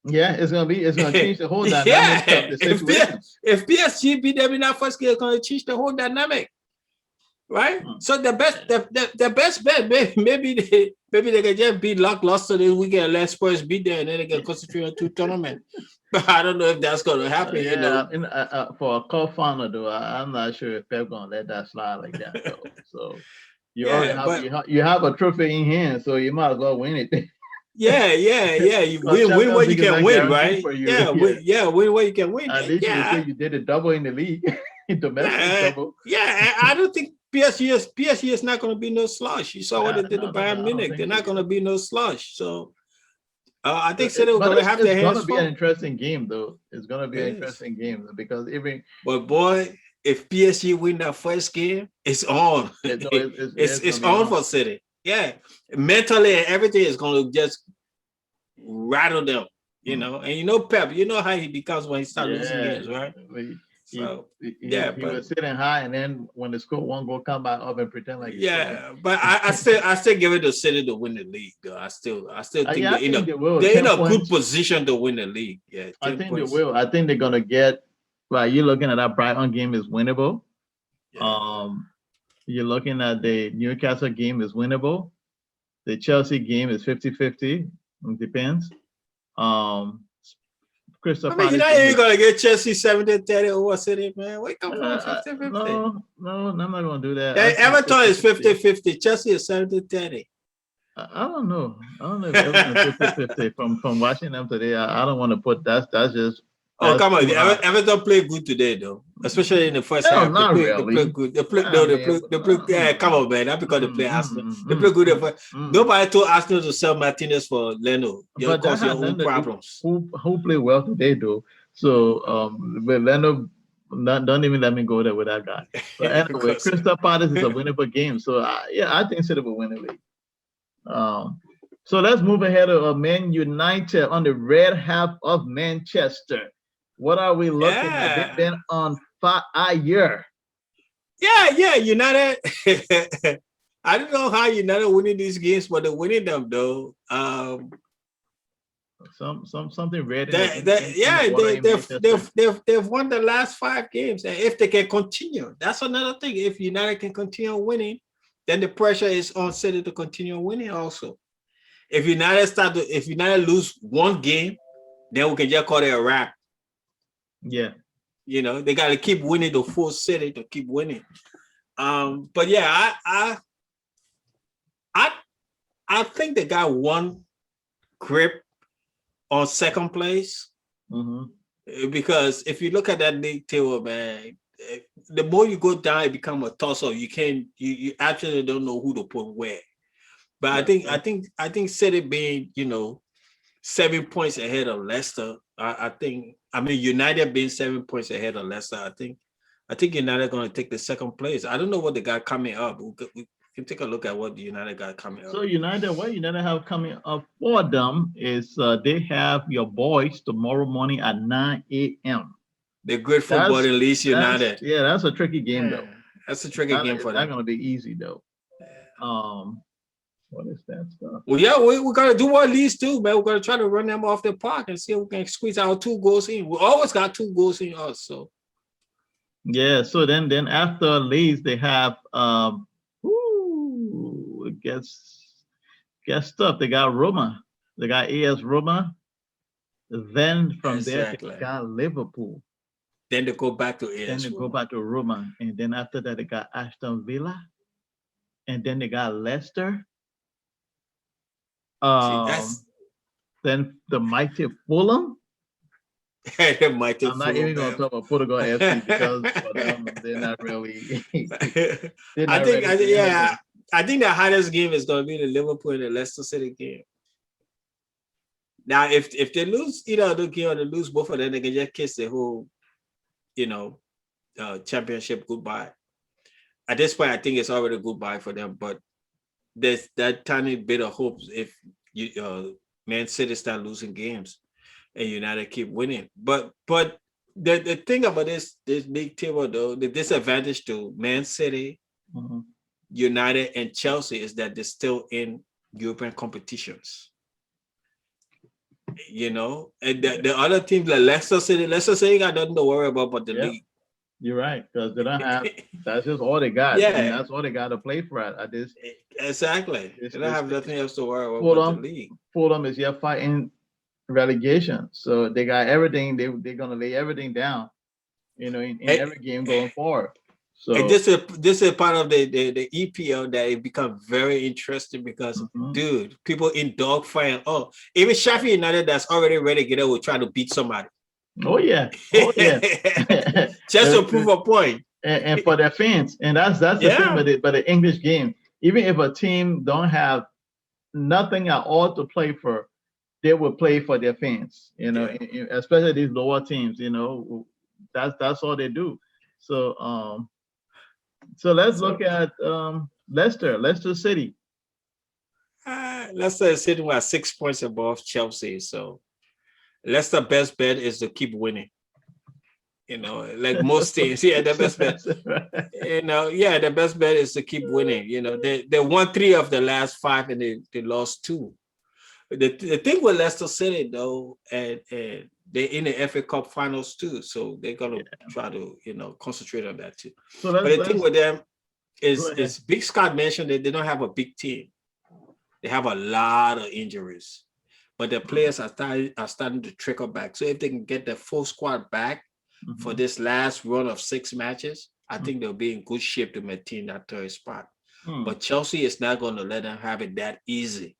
Yeah, it's gonna change the whole dynamic of the situation. If PSG beat them in our first game, it's going to change the whole dynamic, right? So the best bet, maybe they can just beat Lackluster this weekend, let Spurs beat them, and then they can concentrate on 2 tournaments. But I don't know if that's going to happen. For a co-founder, though, I'm not sure if Pep gonna let that slide like that. Though. So you have a trophy in hand, so you might as well win it. Yeah. You win what you can win, right? Win what you can win. At least you say you did a double in the league, domestic double. Yeah, I don't think PSG is not going to be no slush. You saw what they did to Bayern Munich. They're not going to be no slush. So I think City are going to have their hands full. It's going to be an interesting game, though. It's going to be an interesting game because But boy, if PSG win that first game, it's on. It's on for City. Yeah, mentally everything is going to just rattle them, And Pep, you know how he becomes when he starts losing games, right? He was sitting high, and then when the score one goal come back up and pretend like but I still give it to City to win the league, though. I still think they're in a good position to win the league. Yeah, I think they will. I think they're gonna get. Like you're looking at that Brighton game is winnable. Yeah. You're looking at the Newcastle game is winnable. The Chelsea game is 50-50. It depends. Crystal Palace. You're not even gonna get Chelsea 70-30 over City, man. Wake up from 50-50. No, I'm not gonna do that. Everton is 50-50. Chelsea is 70-30. I don't know. If Everton is 50-50. From watching them today, I don't want to put that's just. Oh, come on. Everton played good today, though. Especially in the first half. They play good. They play yeah, come on, man. That's because they play Arsenal. They play good. Nobody told Arsenal to sell Martinez for Leno. You'll cause your own problems. Who played well today, though? So, but Leno, don't even let me go there with that guy. But anyway, Crystal Palace is a winnable game. So, I think City will win the league. So, let's move ahead to Man United on the red half of Manchester. What are we looking at? They've been on fire. Yeah, United. I don't know how United winning these games, but they're winning them though. Something red. They've won the last 5 games, and if they can continue, that's another thing. If United can continue winning, then the pressure is on City to continue winning also. If United lose 1 game, then we can just call it a wrap. Yeah, they got to keep winning to force City to keep winning. But yeah, I I think they got one grip on second place Mm-hmm. because if you look at that league table, man, the more you go down, it become a toss-up. You actually don't know who to put where. But I That's think I true. think I think City being 7 points ahead of Leicester. I mean United being 7 points ahead of Leicester. I think United going to take the second place. I don't know what they got coming up. We can take a look at what the United got coming up. So United, what United have coming up for them is they have your boys tomorrow morning at 9 a.m. The great football That's in Leeds that's United. yeah, that's a tricky game Yeah, though. that's a It's tricky not game it's for not them. gonna be easy though. What is that stuff? Well, yeah, we got to do what Leeds do, man. We're going to try to run them off the park and see if we can squeeze out 2 goals in. We always got 2 goals in us, so Yeah, so then after Leeds they have it gets tough. They got Roma. They got AS Roma. Then from there they exactly. got Liverpool. Then they go back to Then AS they go Roma. back to Roma. And then after that they got Aston Villa. And then they got Leicester. See, Um, that's then the mighty Fulham. the mighty I'm not Fulham, even gonna man. talk about Portugal FC because for them they're not really they're I not think, ready for yeah, anything. I think the hardest game is going to be the Liverpool and the Leicester City game. Now, if they lose either of the game or they lose both of them, they can just kiss the whole, you know, championship goodbye. At this point, I think it's already goodbye for them. But there's that tiny bit of hope if Man City start losing games and United keep winning. But the thing about this big table though, the disadvantage to Man City, Mhm. United, and Chelsea is that they're still in European competitions. And the other teams like Leicester City got nothing to worry about but the Yeah, league. you're right because they don't have. That's just all they got, and Yeah, that's all they got to play for at this exactly. this They don't this have stage. nothing else to worry about but the Fulham, league. Fulham is yet fighting relegation, so they got everything. They're gonna lay everything down, in And, every game going forward. and So, this is part of the EPL that it become very interesting because mhm. dude, people in dogfight. Oh, even Sheffield United that's already relegated will try to beat somebody. Oh yeah, oh yeah. Just to prove a point. And for their fans, and that's the thing Yeah. with the English game. Even if a team don't have nothing at all to play for, they will play for their fans. Yeah. Especially these lower teams. That's all they do. So so let's look So at Leicester City. Leicester is sitting at 6 points above Chelsea. So Leicester best bet is to keep winning. Like most teams. Yeah, the So best bet. that's right. Yeah, the best bet is to keep winning. They won 3 of the last 5 and they lost 2. The thing with Leicester City though, and they're in the FA Cup finals too, so they're gonna Yeah. try to concentrate on that too. So But let's the thing let's with them go ahead. is Big Scott mentioned that they don't have a big team. They have a lot of injuries, but the players are starting to trickle back. So if they can get the full squad back for Mhm. this last run of 6 matches, I think they'll be in good shape to maintain that third spot. Mhm. But Chelsea is not going to let them have it that easy.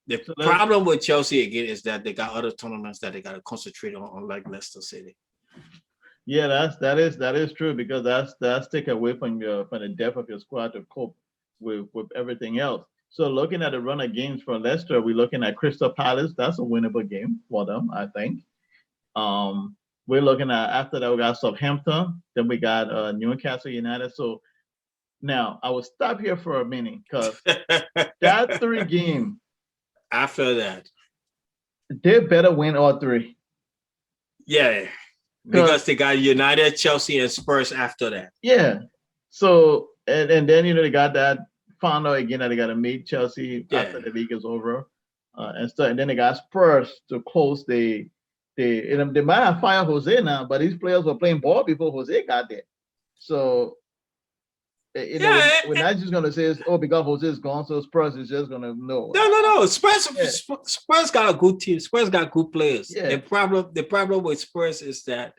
The So let's problem with Chelsea again is that they got other tournaments that they got to concentrate on, unlike Leicester City. Yeah, that is true because that's take away from the depth of your squad to cope with everything else. So looking at the run of games for Leicester, we're looking at Crystal Palace. That's a winnable game for them, I think. We're looking at after that we got Southampton, then we got Newcastle United. So now I will stop here for a minute because that 3 game After that, they better win all 3. yeah, Because because they got United, Chelsea, and Spurs after that. yeah, so and then they got that found out again that they got to meet Chelsea Yeah, after the league is over, and stuff. And then they got Spurs to close they might have fired Jose now, but these players were playing ball before Jose got there. So yeah. we're not just gonna say because Jose is gone, so Spurs is just gonna no. No. Yeah, Spurs got a good team. Spurs got good players. yeah. The problem with Spurs is that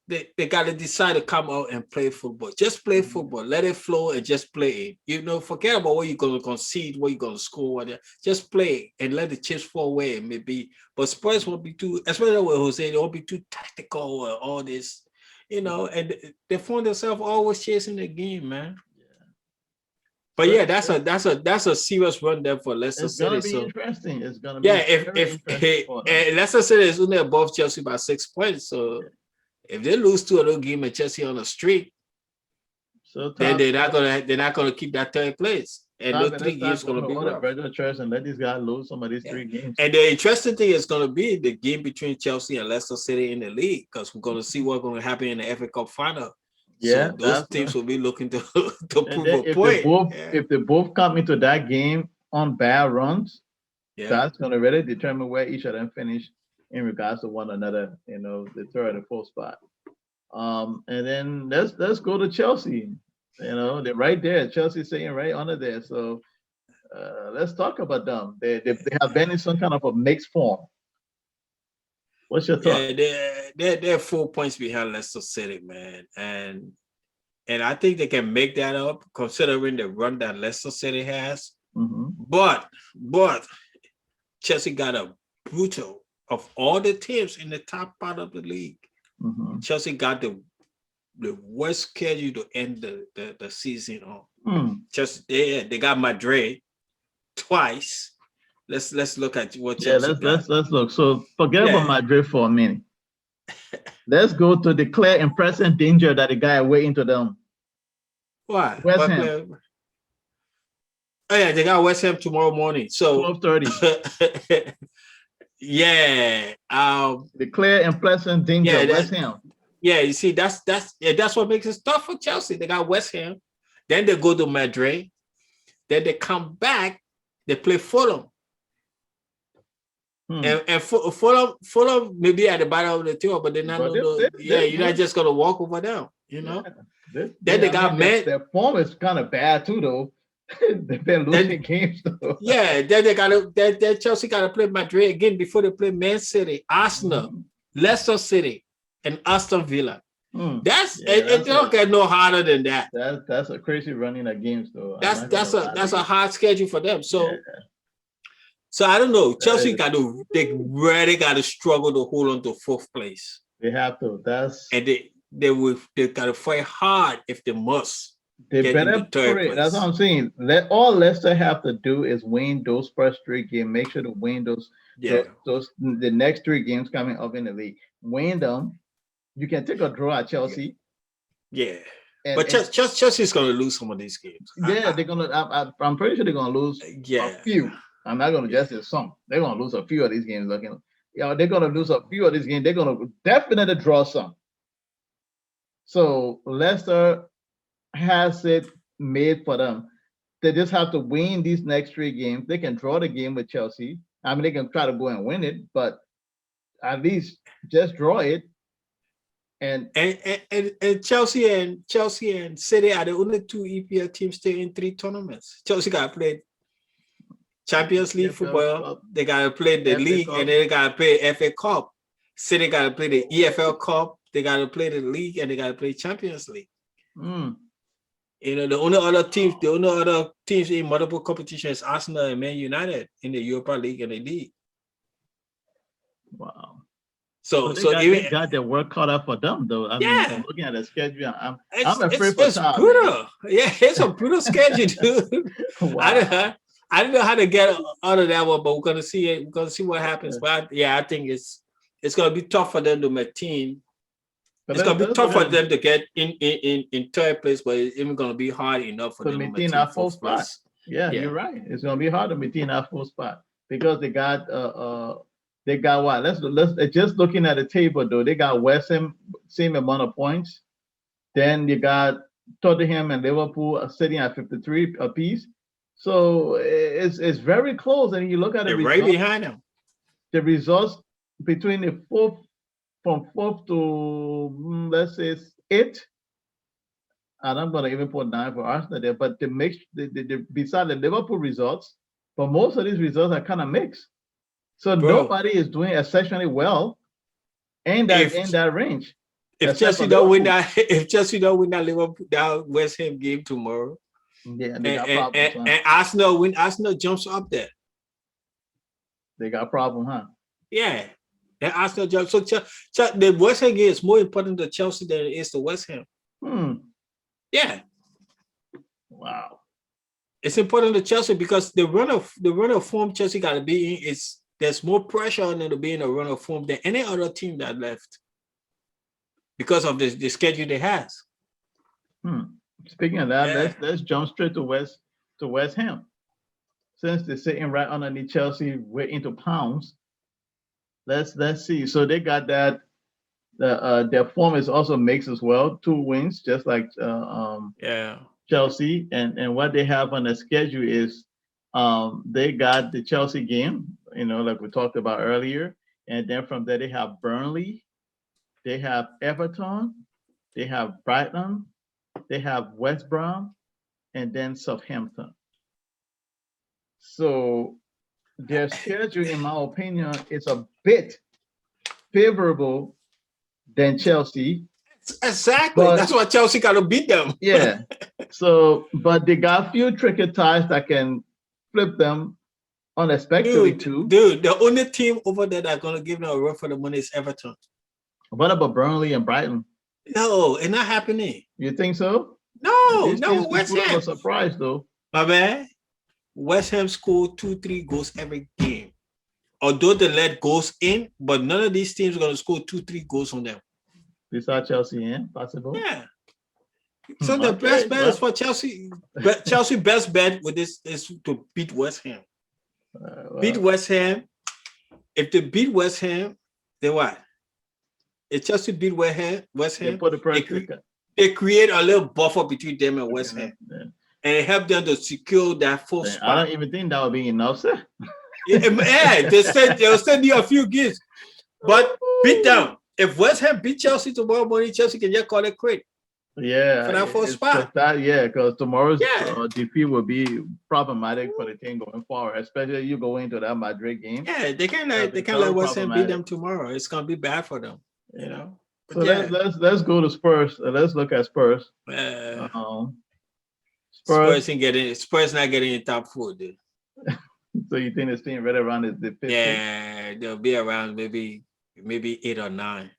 they got to decide to come out and play football. Just play football. Let it flow and just play it. Forget about what you're going to concede, what you're going to score. Whatever. Just play and let the chips fall away. Maybe, but Spurs won't be too, especially with Jose, they won't be too tactical or all this, and they find themselves always chasing the game, man. But yeah, that's a serious run there for Leicester City. It's gonna be interesting. It's gonna be if Leicester City is only above Chelsea by 6 points, so if they lose 2 of those games and Chelsea on the streak, then they're not gonna keep that third place. And those 3 games gonna be regular church and let these guys lose some of these 3 games. And the interesting thing is gonna be the game between Chelsea and Leicester City in the league, because we're gonna see what's gonna happen in the FA Cup final. Yeah, so those teams will be looking to prove a point. If they both come into that game on bad runs, that's going to really determine where each of them finish in regards to one another. The third and fourth spot. And then let's go to Chelsea. They're right there. Chelsea sitting right under there. So let's talk about them. They have been in some kind of a mixed form. What's your thought? Yeah, they're 4 points behind Leicester City, man, and I think they can make that up considering the run that Leicester City has. Mm-hmm. But Chelsea got a brutal of all the teams in the top part of the league. Mm-hmm. Chelsea got the worst schedule to end the season on. They got Madrid twice. Let's look at what Chelsea got. Let's look. So forget about Madrid for a minute. Let's go to the clear and present danger that the guy away into them. Why? West Ham. Oh yeah, they got West Ham tomorrow morning. So 12:30. Yeah. The clear and pleasant danger. West Ham. Yeah, you see, that's what makes it tough for Chelsea. They got West Ham, then they go to Madrid, then they come back, they play Fulham. And Fulham may be at the bottom of the table, but they're not. You're not just gonna walk over them, Then they got Man. Their form is kind of bad too, though. They've been losing games, though. Yeah, then then Chelsea gotta play Madrid again before they play Man City, Arsenal, Leicester City, and Aston Villa. It don't get no harder than that. That's a crazy running of games, though. That's a hard schedule for them. So I don't know. Chelsea they really got to struggle to hold on to 4th place. They have to. They got to fight hard if they must. They better pray. That's what I'm saying. All Leicester have to do is win those first 3 games. Make sure to win those the next 3 games coming up in the league. Win them. You can take a draw at Chelsea. Yeah. But Chelsea's going to lose some of these games. Yeah, they're going to. I'm pretty sure they're going to lose a few. I'm not going to just say some. They're going to lose a few of these games. They're going to lose a few of these games. They're going to definitely draw some. So Leicester has it made for them. They just have to win these next 3 games. They can draw the game with Chelsea. I mean, they can try to go and win it, but at least just draw it. And Chelsea and City are the only 2 EPL teams still in 3 tournaments. Chelsea got to play Champions League football. They got to play the league, and then they got to play FA Cup. City got to play the EFL Cup. They got to play the league, and they got to play Champions League. The only other teams in multiple competitions is Arsenal and Man United in the Europa League and the league. Wow. So they got their work cut out for them, though. I mean, looking at the schedule, I'm afraid for Tom. It's brutal. Yeah, it's a brutal schedule, dude. Wow. I don't know how to get out of that one, but we're gonna see it. We're gonna see what happens. But I think it's gonna be tough for them to maintain. It's gonna be tough for them to get in 3rd place, but it's even gonna be hard enough for them to maintain that 4th spot. Yeah, you're right. It's gonna be hard to maintain that 4th spot because they got what? Let's just looking at the table though. They got West Ham same amount of points. Then you got Tottenham and Liverpool sitting at 53 apiece. So it's very close, and you look at it right behind them. The results between the 4th, from 4th to let's say 8, and I'm gonna even put 9 for Arsenal there. But beside the Liverpool results, but most of these results are kind of mixed. So nobody is doing exceptionally well in that range. If except Chelsea for don't win Liverpool. that, if Chelsea don't win that Liverpool that West Ham game tomorrow, Yeah, they got problems, huh? and Arsenal win, Arsenal jumps up there. They got problem, huh? Yeah. And Arsenal jumps. So the West Ham game is more important to Chelsea than it is to West Ham. Yeah. Wow. It's important to Chelsea because the run of form Chelsea got to be in is there's more pressure on them to be in a run of form than any other team that left because of the schedule they has. Speaking of that, let's jump straight to West Ham. Since they're sitting right underneath Chelsea, we're into pounds. Let's see. So they got that. Their form is also mixed as well. 2 wins, just like Chelsea. And what they have on the schedule is they got the Chelsea game, like we talked about earlier. And then from there they have Burnley, they have Everton, they have Brighton, they have West Brom, and then Southampton. So their schedule, in my opinion, is a bit favorable than Chelsea. Exactly. That's why Chelsea got to beat them. Yeah. So, but they got a few tricky ties that can flip them unexpectedly too. Dude, the only team over there that's going to give them a run for the money is Everton. What about Burnley and Brighton? No, it's not happening. You think so? No, West Ham. Was surprised though. My man, West Ham scored 2-3 goals every game. Although they let goals in, but none of these teams are going to score 2-3 goals on them. Besides Chelsea, possible. Yeah. So the best bet is for Chelsea. But Chelsea best bet with this is to beat West Ham. Beat West Ham. If they beat West Ham, then what? If Chelsea beat West Ham, they create a little buffer between them and West Ham. Yeah. And help them to secure that full spot. I don't even think that would be enough, sir. Yeah, they'll send you a few gigs. But beat them. If West Ham beat Chelsea tomorrow morning, Chelsea can just call it quit. Yeah. For that first spot. Because tomorrow's defeat will be problematic for the team going forward, especially you go into that Madrid game. Yeah, they can't let West Ham beat them tomorrow. It's gonna be bad for them, So let's go to Spurs. Let's look at Spurs. Spurs not getting in top 4, dude. So you think this team right around the 5th? Yeah, they'll be around maybe 8 or 9.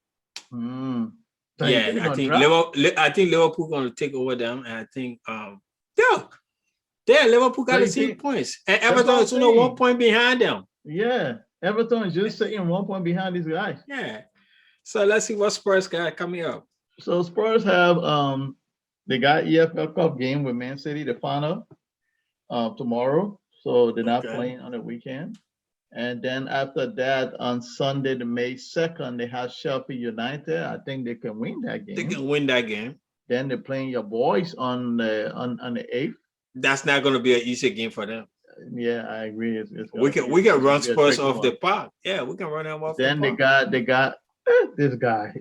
So yeah, I think Liverpool going to take over them, and I think Liverpool got the same points, and Everton is only 1 point behind them. Yeah, Everton is just sitting 1 point behind these guys. Yeah, so let's see what Spurs got coming up. So Spurs have they got EFL Cup game with Man City, the final tomorrow. So they're not playing on the weekend. And then after that, on Sunday, the May 2nd, they have Sheffield United. I think they can win that game. They can win that game. Then they're playing your boys on the 8th. That's not going to be an easy game for them. Yeah, I agree. We can run Spurs off the park. Yeah, we can run them off. Then the park. they got this guy.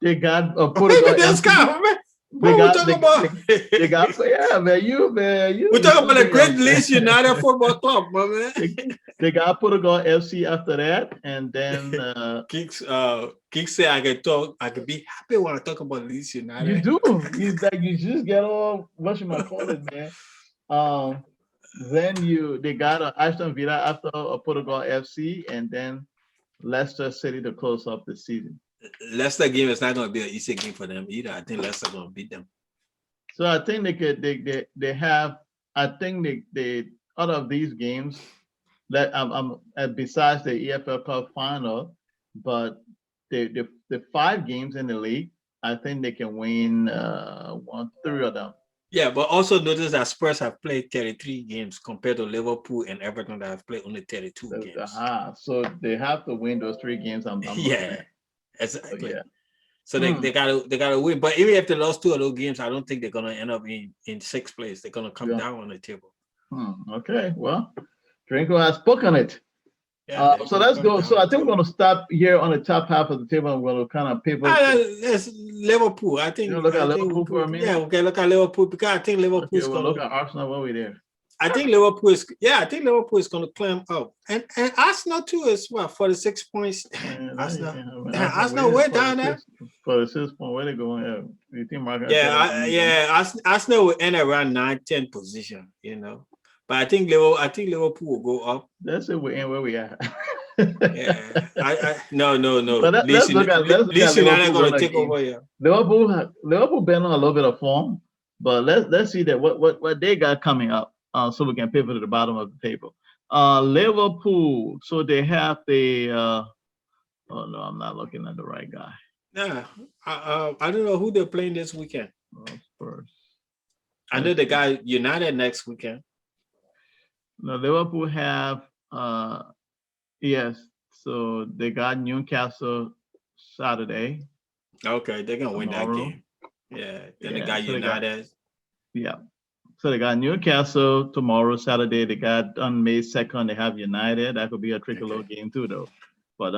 They got this guy, man. What we talking about? They got you. We're talking about the Great Leeds United Football Club, my man. They got Portugal FC after that, and then Kicks say I can be happy when I talk about Leeds United. You do. You just get all call it, man. Then they got Aston Villa after Portugal FC, and then Leicester City to close up the season. Leicester game is not going to be an easy game for them either. I think Leicester going to beat them. So I think they have. I think they out of these games that besides the EFL Cup final, but the 5 games in the league, I think they can win 3 of them. Yeah, but also notice that Spurs have played 33 games compared to Liverpool and Everton that have played only 32 games. So they have to win those 3 games. Exactly. Yeah. So they gotta win. But even if they lost 2 of those games, I don't think they're gonna end up in 6th place. They're gonna come down on the table. Okay. Well, Drinco has spoken it. Yeah, so let's go. So I think we're gonna stop here on the top half of the table and we're gonna kind of pivot. That's Liverpool. I think look at Liverpool for a minute. Yeah, okay, look at Liverpool because I think Liverpool's gonna look at Arsenal while we're there. I think Liverpool is going to climb up, and Arsenal too is what 46 points. Man, Arsenal, Arsenal Arsenal way down there. For the 6 point, where they going at? You think Mark? Arsenal will end around 9-10 position, But I think Liverpool will go up. That's it. We end where we at. Yeah, no. But let's look at Leeds United going to take game. over here. Liverpool been on a little bit of form, but let's see that what they got coming up, so we can pivot to the bottom of the table. Liverpool, so they have the. Oh no, I'm not looking at the right guy. Yeah, I don't know who they're playing this weekend. Spurs. I know the guy United next weekend. No, Liverpool have yes. So they got Newcastle Saturday. Okay, they're gonna win that game. Yeah. Then they got United. So they got Newcastle tomorrow, Saturday. They got on May 2nd, they have United. That could be a tricky little game too, though. But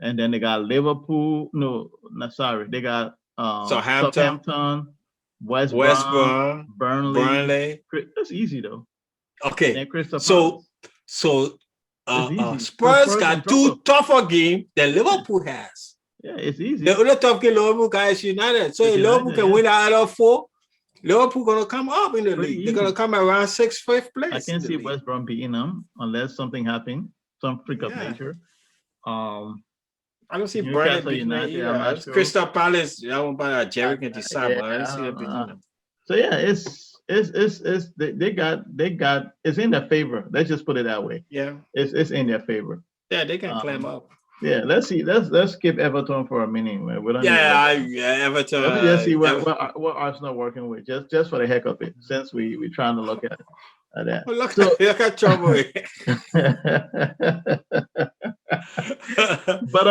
and then they got Liverpool. No, sorry. They got Southampton, West Brom, Burnley. That's easy though. Okay. So Spurs got two tougher games than Liverpool has. Yeah, it's easy. The only tough game Liverpool guys United. So if Liverpool can win out of 4, Liverpool gonna come up in the league. They're gonna come around 6th, 5th place. I can't see West Brom beating them unless something happens, some freak of nature. I don't see Burnley beating them either. Crystal Palace, Jerry can decide, but I don't see them beating them. So yeah, they got it's in their favor. Let's just put it that way. Yeah, it's in their favor. Yeah, they can climb up. Yeah, let's see. Let's skip Everton for a minute. Man. We don't Everton. Let me just see what Arsenal working with, just for the heck of it, since we're trying to look at that. Well, look at trouble. But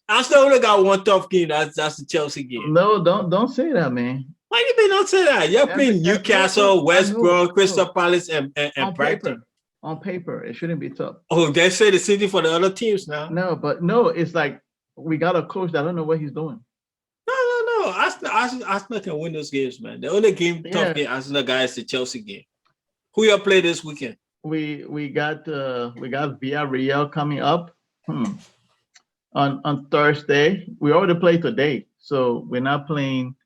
Arsenal only got one tough game. That's the Chelsea game. No, don't say that, man. Why do you not say that? You're playing Newcastle, West Brom, Crystal Palace, and Brighton. On paper, it shouldn't be tough. Oh, they say the same thing for the other teams now. No, it's like we got a coach that don't know what he's doing. No. Arsenal can win those games, man. The only tough game Arsenal guys the Chelsea game. Who you play this weekend? We got Villarreal coming up on Thursday. We already played today, so we're not playing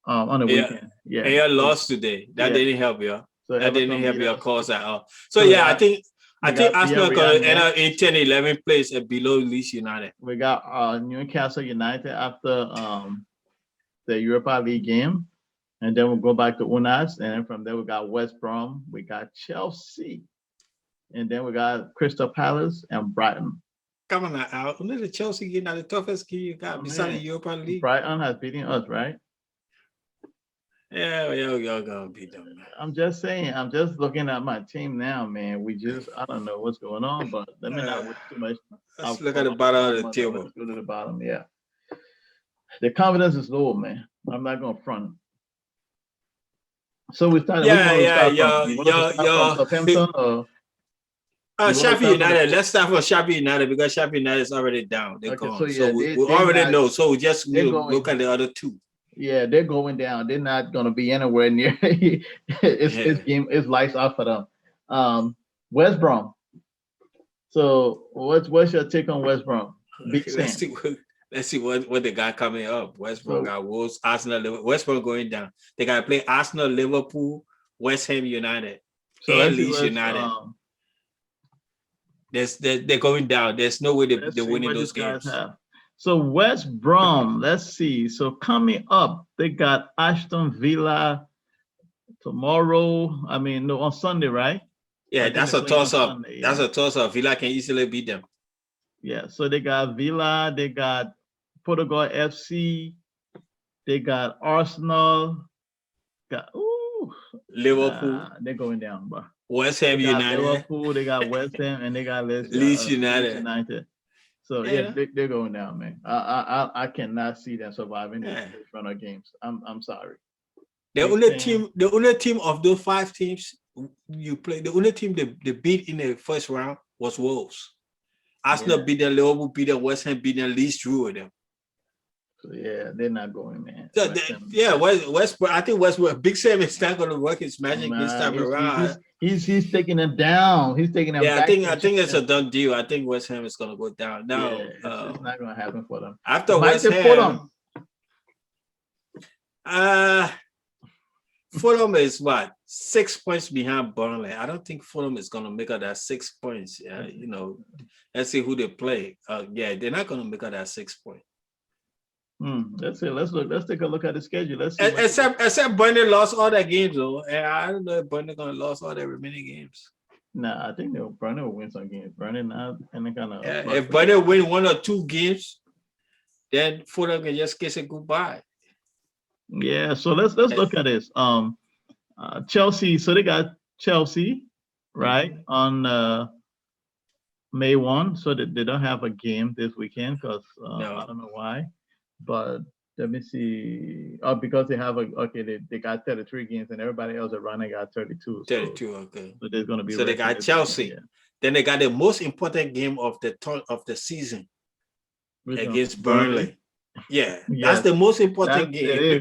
on the weekend. Yeah, and you lost today. That didn't help you. So that didn't help your cause at all. So I think Arsenal going to end up in 10, 11 place and below Leeds United. We got Newcastle United after the Europa League game, and then we'll go back to Unas, and then from there we got West Brom, we got Chelsea, and then we got Crystal Palace and Brighton. Come on now, Al. Only the Chelsea game now the toughest game you got besides the Europa League. Brighton has beaten us, right? Yeah, you're gonna beat them. Man. I'm just saying. I'm just looking at my team now, man. I don't know what's going on, but let me not waste too much. Let's look at the bottom of the table. Let's go to the bottom. Yeah, the confidence is low, man. I'm not gonna front. So we started. Sheffield United. Let's start from Sheffield United because Sheffield United is already down. They're gone. So we already know. So we just look at the other two. Yeah, they're going down. They're not going to be anywhere near. It's lights off for them. West Brom. So what's your take on West Brom? Let's see what they got coming up. West Brom got Wolves, Arsenal, Liverpool. West Brom going down. They got to play Arsenal, Liverpool, West Ham United, and Leeds United. They're going down. There's no way they're winning those games. So West Brom, let's see. So coming up, they got Aston Villa tomorrow. On Sunday, right? Yeah, that's a toss-up. That's a toss-up. Villa can easily beat them. Yeah, so they got Villa, they got Portugal FC, they got Arsenal, Liverpool. They're going down, bro. West Ham United. Liverpool, they got West Ham, and they got Leeds United. So they're going down, man. I cannot see them surviving these front of games. I'm sorry. The only team of those 5 teams you play, the only team they beat in the first round was Wolves. Arsenal beat them, Liverpool beat them, West Ham beat them, Leeds drew with them. So they're not going, man. So West. I think West. Big Sam is not going to work his magic this time around. He's taking them down. He's taking them Yeah, back to I the think it's a champion. done deal. I think West Ham is gonna go down Yeah, now. it's not gonna happen for them. It After might West take Fulham. Ham, uh Fulham is what 6 points behind Burnley. I don't think Fulham is gonna make up that 6 points. Let's see who they play. Yeah, they're not gonna make up that 6 point. Let's see. Let's look. Let's take a look at the schedule. Let's see. Except Burnley lost all their games though, and I don't know if Burnley gonna lose all their remaining games. Nah, I think Burnley will win some games. Burnley not any kind of. If Burnley win 1 or 2 games, then Fulham can just kiss it goodbye. Yeah. So let's look at this. Chelsea. So they got Chelsea, right, on May 1. So they don't have a game this weekend because No. I don't know why, but let me see. Oh, because they have they got 33 games and everybody else around they got 32. 32, okay. So there's gonna be. So they got Chelsea. Yeah. Then they got the most important game of the season against Burnley. Yeah, that's the most important game.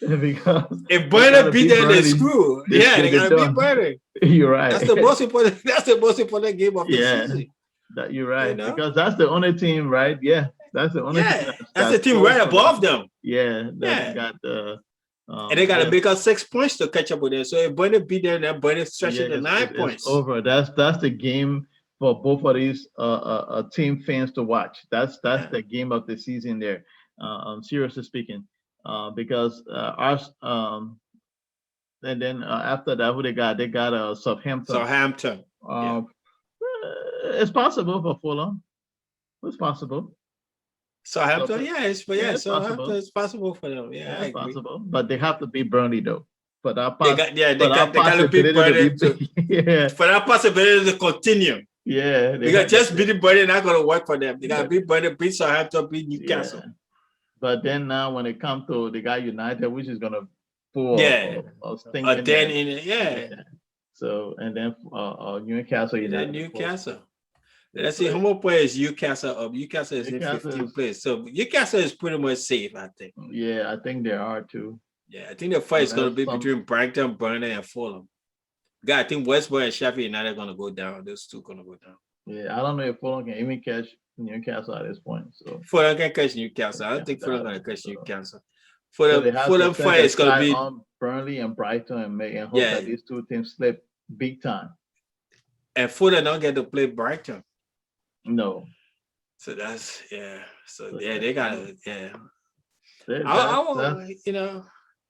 Because if Burnley beat them, they screw. Yeah, they gotta beat Burnley. You're right. That's the most important. That's the most important game of the season. You're right, because that's the only team, right? Yeah, that's the only. Yeah, that's the team right above them. Yeah, they got the. And they got to make up 6 points to catch up with them. So if Burnley beat them, then Burnley stretching to 9 points. It's over. That's the game for both of these team fans to watch. That's the game of the season there. Seriously speaking, because us and then after that, who they got? They got Southampton. Southampton. It's possible for Fulham. It's possible. Southampton, Southampton is possible for them. Yeah, it's possible, but they have to beat Burnley though. For that, they got to beat Burnley for that possibility to continue. Yeah, because just beating Burnley not going to work for them. They got to beat Burnley, beat Southampton, beat Newcastle. Yeah. But then now when it comes to they got United, which is gonna pull a sting in there. So and then Newcastle United. Newcastle. Let's see how many players Newcastle up. Newcastle is in 15th place. So Newcastle is pretty much safe, I think. Yeah, I think there are too. Yeah, I think the fight is gonna be between Brighton, Burnley, and Fulham. I think West Brom and Sheffield United are gonna go down. Those two gonna go down. Yeah, I don't know if Fulham can even catch Newcastle at this point. So Fulham can catch Newcastle. I don't think Fulham gonna catch Newcastle. Fulham fight is gonna be on Burnley and Brighton and hope that these two teams slip big time. And Fulham don't get to play Brighton. No. So that's So they gotta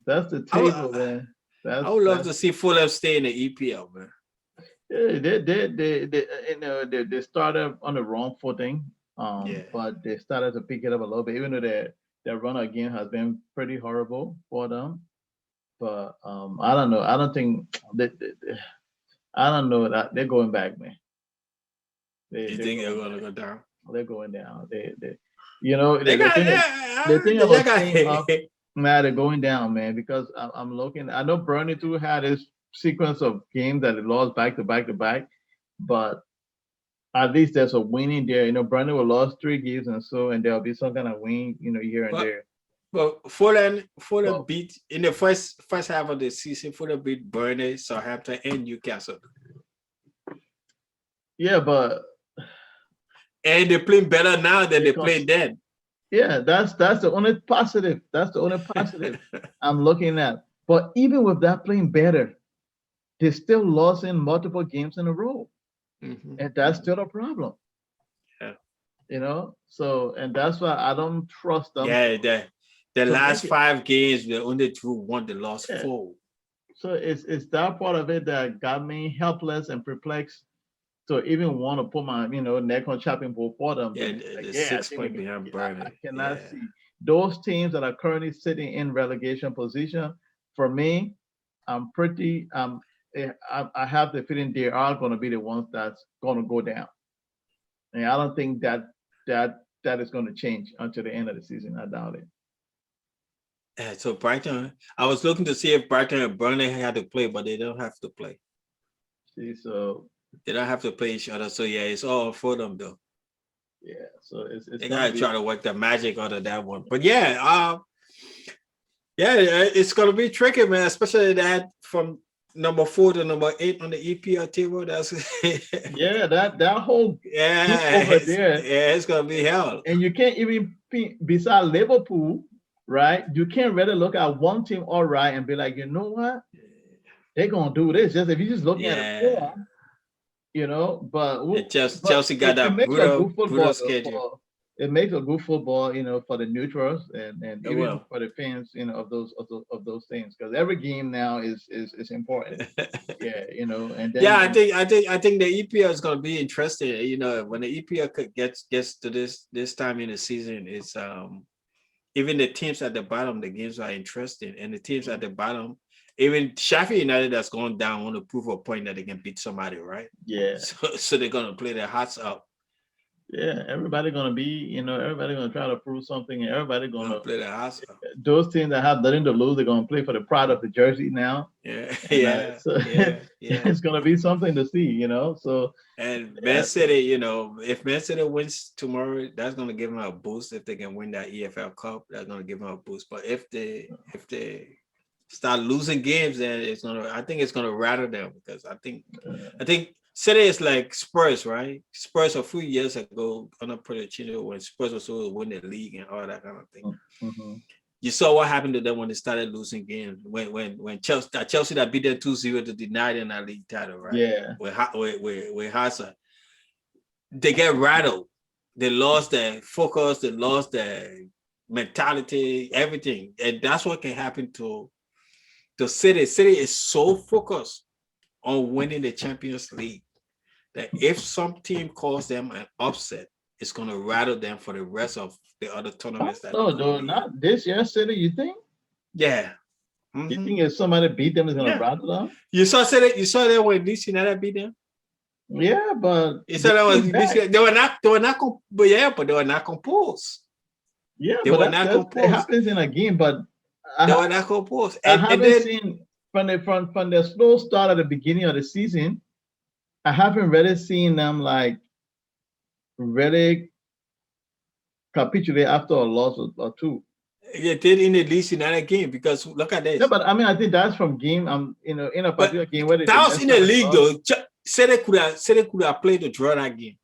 That's the table, man. I would love to see Fulham stay in the EPL, man. Yeah, they started on the wrong footing, but they started to pick it up a little bit, even though their run again has been pretty horrible for them. But I don't know. I don't think I don't know that they're going back, man. You think they're gonna go down? They're going down. The thing about staying up, man, they're going down, man. Because I'm looking. I know Burnley too had this sequence of games that they lost back to back to back, but at least there's a winning there. Burnley will lost 3 games and there'll be some kind of win, here and there. But Fulham beat in the first half of the season. Fulham beat Burnley, Southampton, and Newcastle. Yeah, but they're playing better now than they played then. Yeah, that's the only positive. That's the only positive I'm looking at. But even with that playing better, they still lost in multiple games in a row, and that's still a problem. Yeah, so and that's why I don't trust them. Yeah, the last 5 games, the only 2 won the last 4. So it's that part of it that got me helpless and perplexed. So even want to put my neck on chopping board for them. The 6 point behind Burnley. I cannot see those teams that are currently sitting in relegation position. For me, I'm pretty. I have the feeling they are going to be the ones that's going to go down, and I don't think that is going to change until the end of the season. I doubt it. Yeah, so Brighton. I was looking to see if Brighton and Burnley had to play, but they don't have to play. See, so. They don't have to play each other, so it's all for them though. Yeah, so it's they gotta try to work the magic out of that one. But it's gonna be tricky, man. Especially that from number 4 to number 8 on the EPL table. That's Yeah, that whole group yeah, over there, it's gonna be hell. and you can't even beside Liverpool, right? You can't really look at one team all right and be like, you know what, they're gonna do this. Just if you just looking at the Yeah, form, you know. But and but Chelsea got it that makes a brutal good football brutal though. schedule. It makes a good football, for the neutrals and Oh even well. for the fans, of those things, because every game now is important. Yeah, and Yeah, then I think the EPL is gonna be interesting. When the EPL gets to this time in the season, it's even the teams at the bottom, the games are interesting, and the teams at the bottom, even Sheffield United that's going down want to prove a point that they can beat somebody, right? yeah, So they're gonna play their hearts out. yeah, everybody gonna be, everybody gonna try to prove something, and everybody Gonna gonna, play their hearts out. those teams that have nothing to lose, they're gonna play for the pride of the jersey now, Yeah, and yeah, so yeah, yeah. it's gonna be something to see. So And Man yeah, City, if Man City wins tomorrow, that's gonna give them a boost. If they can win that EFL Cup, that's gonna give them a boost. But if they start losing games, then I think it's gonna rattle them, because I think City is like Spurs, right? Spurs a few years ago, gonna put a change when Spurs was supposed to win the league and all that kind of thing. mhm. You saw what happened to them when they started losing games. When Chelsea that beat them 2-0 to deny them that league title, right? Yeah, With Hazard, they get rattled. They lost their focus. They lost their mentality, everything, and that's what can happen to the City. City is so focused on winning the Champions League that if some team calls them an upset, it's going to rattle them for the rest of the other tournaments that they're no, going to though, be in. not this year, City. You think? Yeah. You Mhm. think if somebody beat them, is gonna Yeah. rattle them? You saw that when DC United beat them. Yeah, but You saw they that came when back. DC, but they were not composed. Yeah, They but were not it composed. happens in a game. But They I were not composed. I And haven't then seen from the slow start at the beginning of the season. I haven't really seen them like really capitulate after a loss or two. they did in the DC United game, because look at Yeah, this. but I mean, I think that's from game. In a But particular game where they that was messed in up the and league lost. though. Said they could have played to draw that game.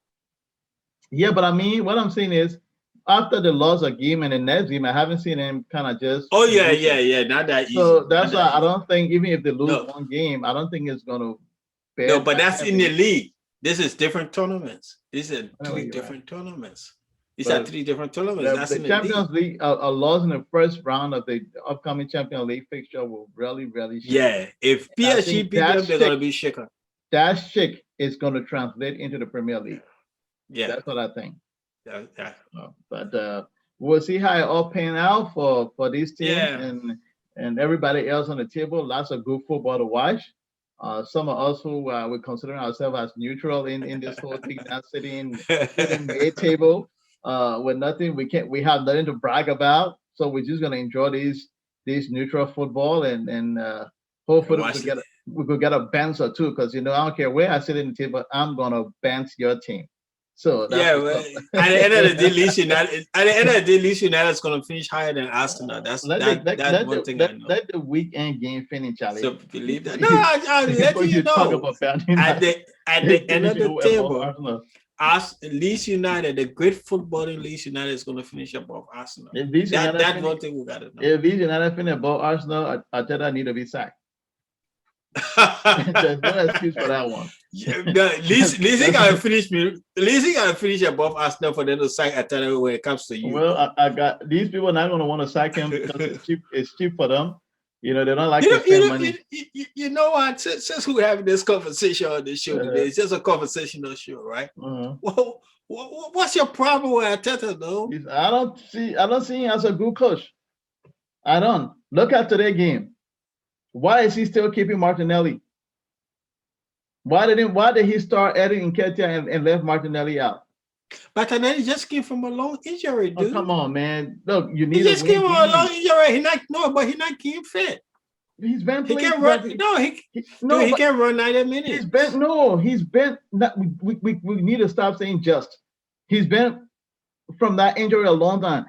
Yeah, but I mean, what I'm saying is, after the loss of game and the next game, I haven't seen them kind of just Oh yeah, lose yeah, it. yeah. Not that easy. So Not that's why that I easy. don't think even if they lose No, one game, I don't think it's gonna no, bear but that that's in the heavy. league. This is different tournaments. These are Anyway, three you're right. different tournaments. These are But three different tournaments. That's the in the league. Champions League, a loss in the first round of the upcoming Champions League fixture will really, really shake. Yeah. If And I PSG think beat them, they're gonna be shaken. that shake is going to translate into the Premier Yeah. League. Yeah. That's what I think. Yeah. But we'll see how it all pan out for these teams Yeah. and everybody else on the table. Lots of good football to watch. Some of us who we're considering ourselves as neutral in this whole thing, not sitting mid-table with nothing. We have nothing to brag about. So we're just gonna enjoy these neutral football and hopefully Watch it. we could get a bench or two, because I don't care where I sit in the table, I'm gonna bench your team. So that's Yeah, what's well, up. at the end of the day, Leeds United is going to finish higher than Arsenal. That's one thing I know. let the weekend game finish, So Charlie. believe that. No, Before I'll let you you talk know. about Burnley At not the end of finishing the above table, Arsenal. Leeds United, the great footballing Leeds United, is going to finish above Arsenal. If Leeds United That's finish, one thing we got to know. if Leeds United finish above Arsenal, Arteta need to be sacked. There's no excuse for that one. Leeds got to finish. Leeds got to finish above Arsenal for them to sack Arteta when it comes to you. Well, I got these people are not going to want to sack him because it's cheap. It's cheap for them. They don't like to spend money. You know what? Since we're having this conversation on the show today, it's just a conversational show, right? Well, what's your problem with Arteta, though? I don't see him as a good coach. I don't. Look at today's game. Why is he still keeping Martinelli? Why did he start Eddie Nketiah and left Martinelli out? Martinelli just came from a long injury, dude. Oh, come on, man. Look, you He need just came from a long game. injury. He not getting fit. He's been He playing. can run. No, he can run 90 minutes. He's been. We need to stop saying just. He's been from that injury a long time.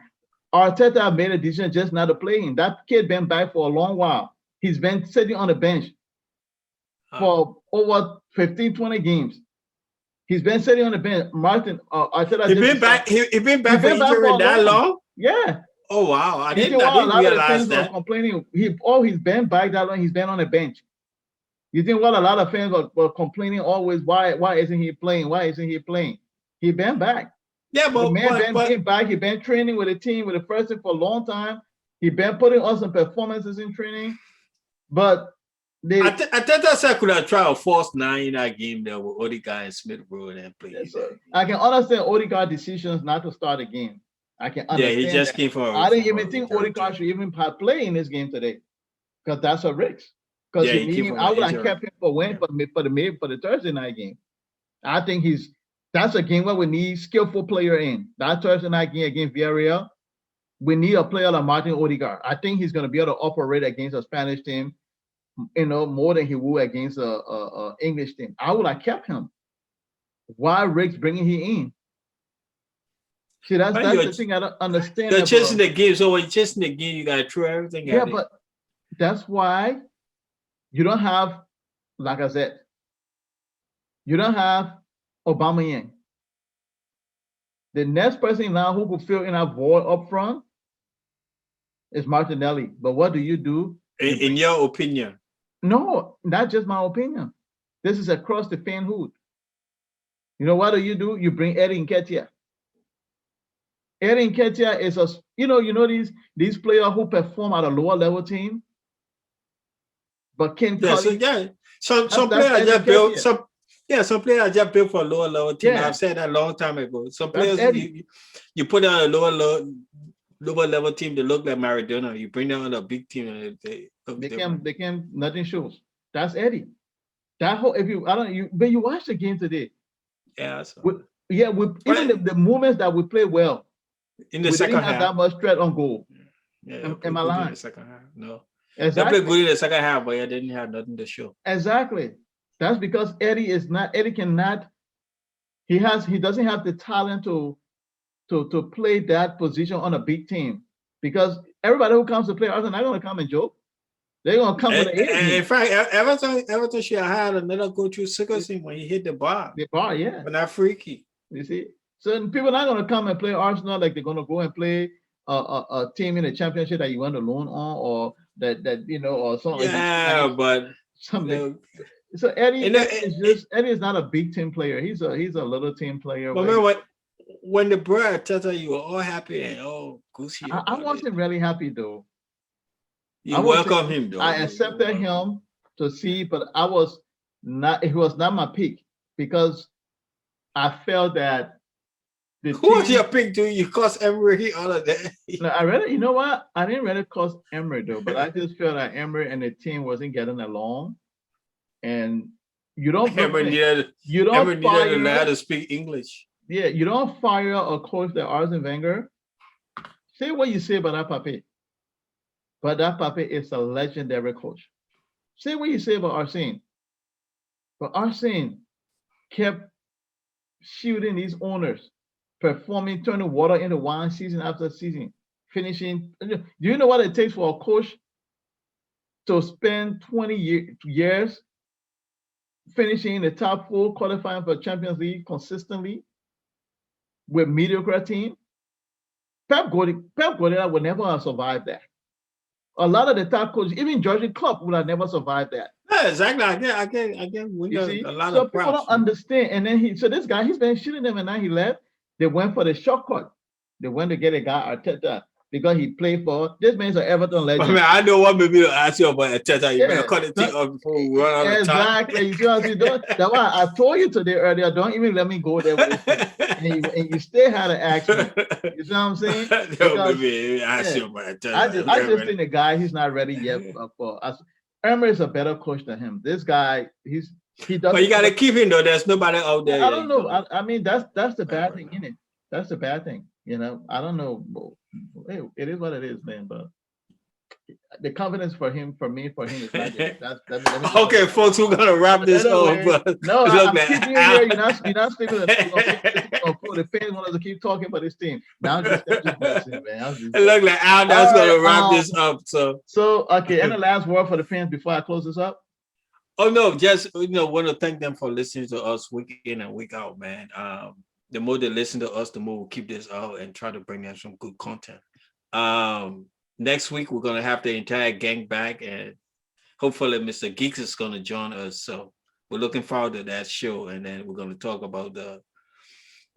Arteta made a decision just not to play him. That kid been back for a long while. He's been sitting on the bench. for over 15, 20 games. He's been sitting on the bench. Martin, I said I He just been back. He been back for been back injury for a that long. Yeah. Oh wow, I You didn't. think I why a didn't lot of the realize fans were that. complaining? He's been back that long. He's been on the bench. You think what a lot of fans were complaining always? Why isn't he playing? Why isn't he playing? He been back. Yeah, The but man but been but back. He been training with the team with the first team for a long time. He been putting on some performances in training, but I they. thought that I could have tried a false nine in that game there with Odegaard and Smith Rowe and played So that game. I can understand Odegaard decisions not to start the game. I can Yeah, he understand just that. came I didn't from even a think injury too. Odegaard should even play in this game today because that's a risk. Because Yeah, he came from I an would have injury. kept him for the Thursday night game. I think that's a game where we need skillful player in. That Thursday night game against Villarreal, we need a player like Martin Odegaard. I think he's going to be able to operate against a Spanish team, more than he would against a English team. I would have kept him. Why Rick's bringing him in? See, that's the thing I don't understand. You're chasing the game, so when you're chasing the game, you gotta throw everything at it. But that's why you don't have, like I said, you don't have Aubameyang. The next person now who could fill in that void up front is Martinelli. But what do you do? In your opinion? No, not just my opinion. This is across the fanhood. You know what do? You bring Eddie Nketiah. Eddie Nketiah is these players who perform at a lower level team, but can some players just built some players just built for a lower level team. I've said that a long time ago. Some players you put on a lower level team to look like Maradona. You bring them on a big team and they can nothing shows. That's Eddie. That whole but you watch the game today. Yeah, even the moments that we play well. In the second half, that much threat on goal. Yeah, am I lying? In the second half, no. Exactly. They played good in the second half, but didn't have nothing to show. Exactly. That's because Eddie cannot. He doesn't have the talent to play that position on a big team, because everybody who comes to play Arsenal not going to come and joke. They're going to come with an in fact, Everton should have had another go through sequencing when he hit the bar. The bar, yeah. But not freaky. You see? So people are not going to come and play Arsenal like they're going to go and play a team in the championship that you want to loan on, or that or something. Yeah, but something. So Eddie is not a big team player. He's a little team player. But remember when the brother Tata, you were all happy and goosey. I wasn't really happy though. You welcome him though. I accepted him to see, but I was not. It was not my pick because I felt that. Who was your pick? Do you cost Emery all of that? No, I read it. You know what? I didn't really cost Emery though, but I just felt that Emery and the team wasn't getting along, and you don't. Emery needed to learn how to speak English. Yeah, you don't fire a coach like Arsene Wenger. Say what you say about that Pape, but that Pape is a legendary coach. Say what you say about Arsene, but Arsene kept shooting these owners, performing, turning water into wine season after season, finishing. Do you know what it takes for a coach to spend 20 years finishing in the top 4, qualifying for Champions League consistently with mediocre team? Pep Guardiola would never have survived that. A lot of the top coaches, even Jurgen Klopp, would have never survived that. Yeah, exactly. I get a lot so of people don't understand. And then this guy, he's been shooting them, and now he left. They went for the shortcut. They went to get a guy, Arteta, because he played for this man's an Everton legend. I mean, I know what made me to ask you about Arteta. You better cut the thing up before we run out of time. Exactly. You see what I'm saying? That's why I told you today earlier, don't even let me go there with you. And you still had to ask me. You see what I'm saying? Don't maybe ask you about Arteta. I just think the guy, he's not ready yet for us. Emery is a better coach than him. This guy, he doesn't. But you got to keep him though. There's nobody out there. I don't know. I mean, that's the bad thing in it. That's the bad thing. I don't know. It is what it is, man. But the confidence for him is not there. That's okay, folks. We're gonna wrap this up. No, I'm keeping you here. You're not speaking. The fans want us to keep talking about this team. Now I'm just messing, man. It look like Al that's gonna wrap this up. So okay. And the last word for the fans before I close this up. Oh no, just want to thank them for listening to us week in and week out, man. The more they listen to us, the more we'll keep this out and try to bring them some good content. Next week we're gonna have the entire gang back, and hopefully Mr. Geeks is gonna join us. So we're looking forward to that show, and then we're gonna talk about the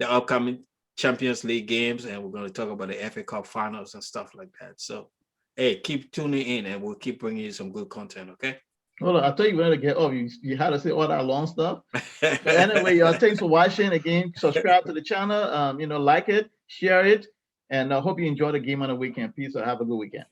upcoming Champions League games, and we're gonna talk about the FA Cup finals and stuff like that. So hey, keep tuning in, and we'll keep bringing you some good content. Okay. Hold on, I thought you wanted to get off. You had to say all that long stuff. So anyway, y'all, thanks for watching. Again, subscribe to the channel. Like it, share it, and I hope you enjoy the game on the weekend. Peace. Have a good weekend.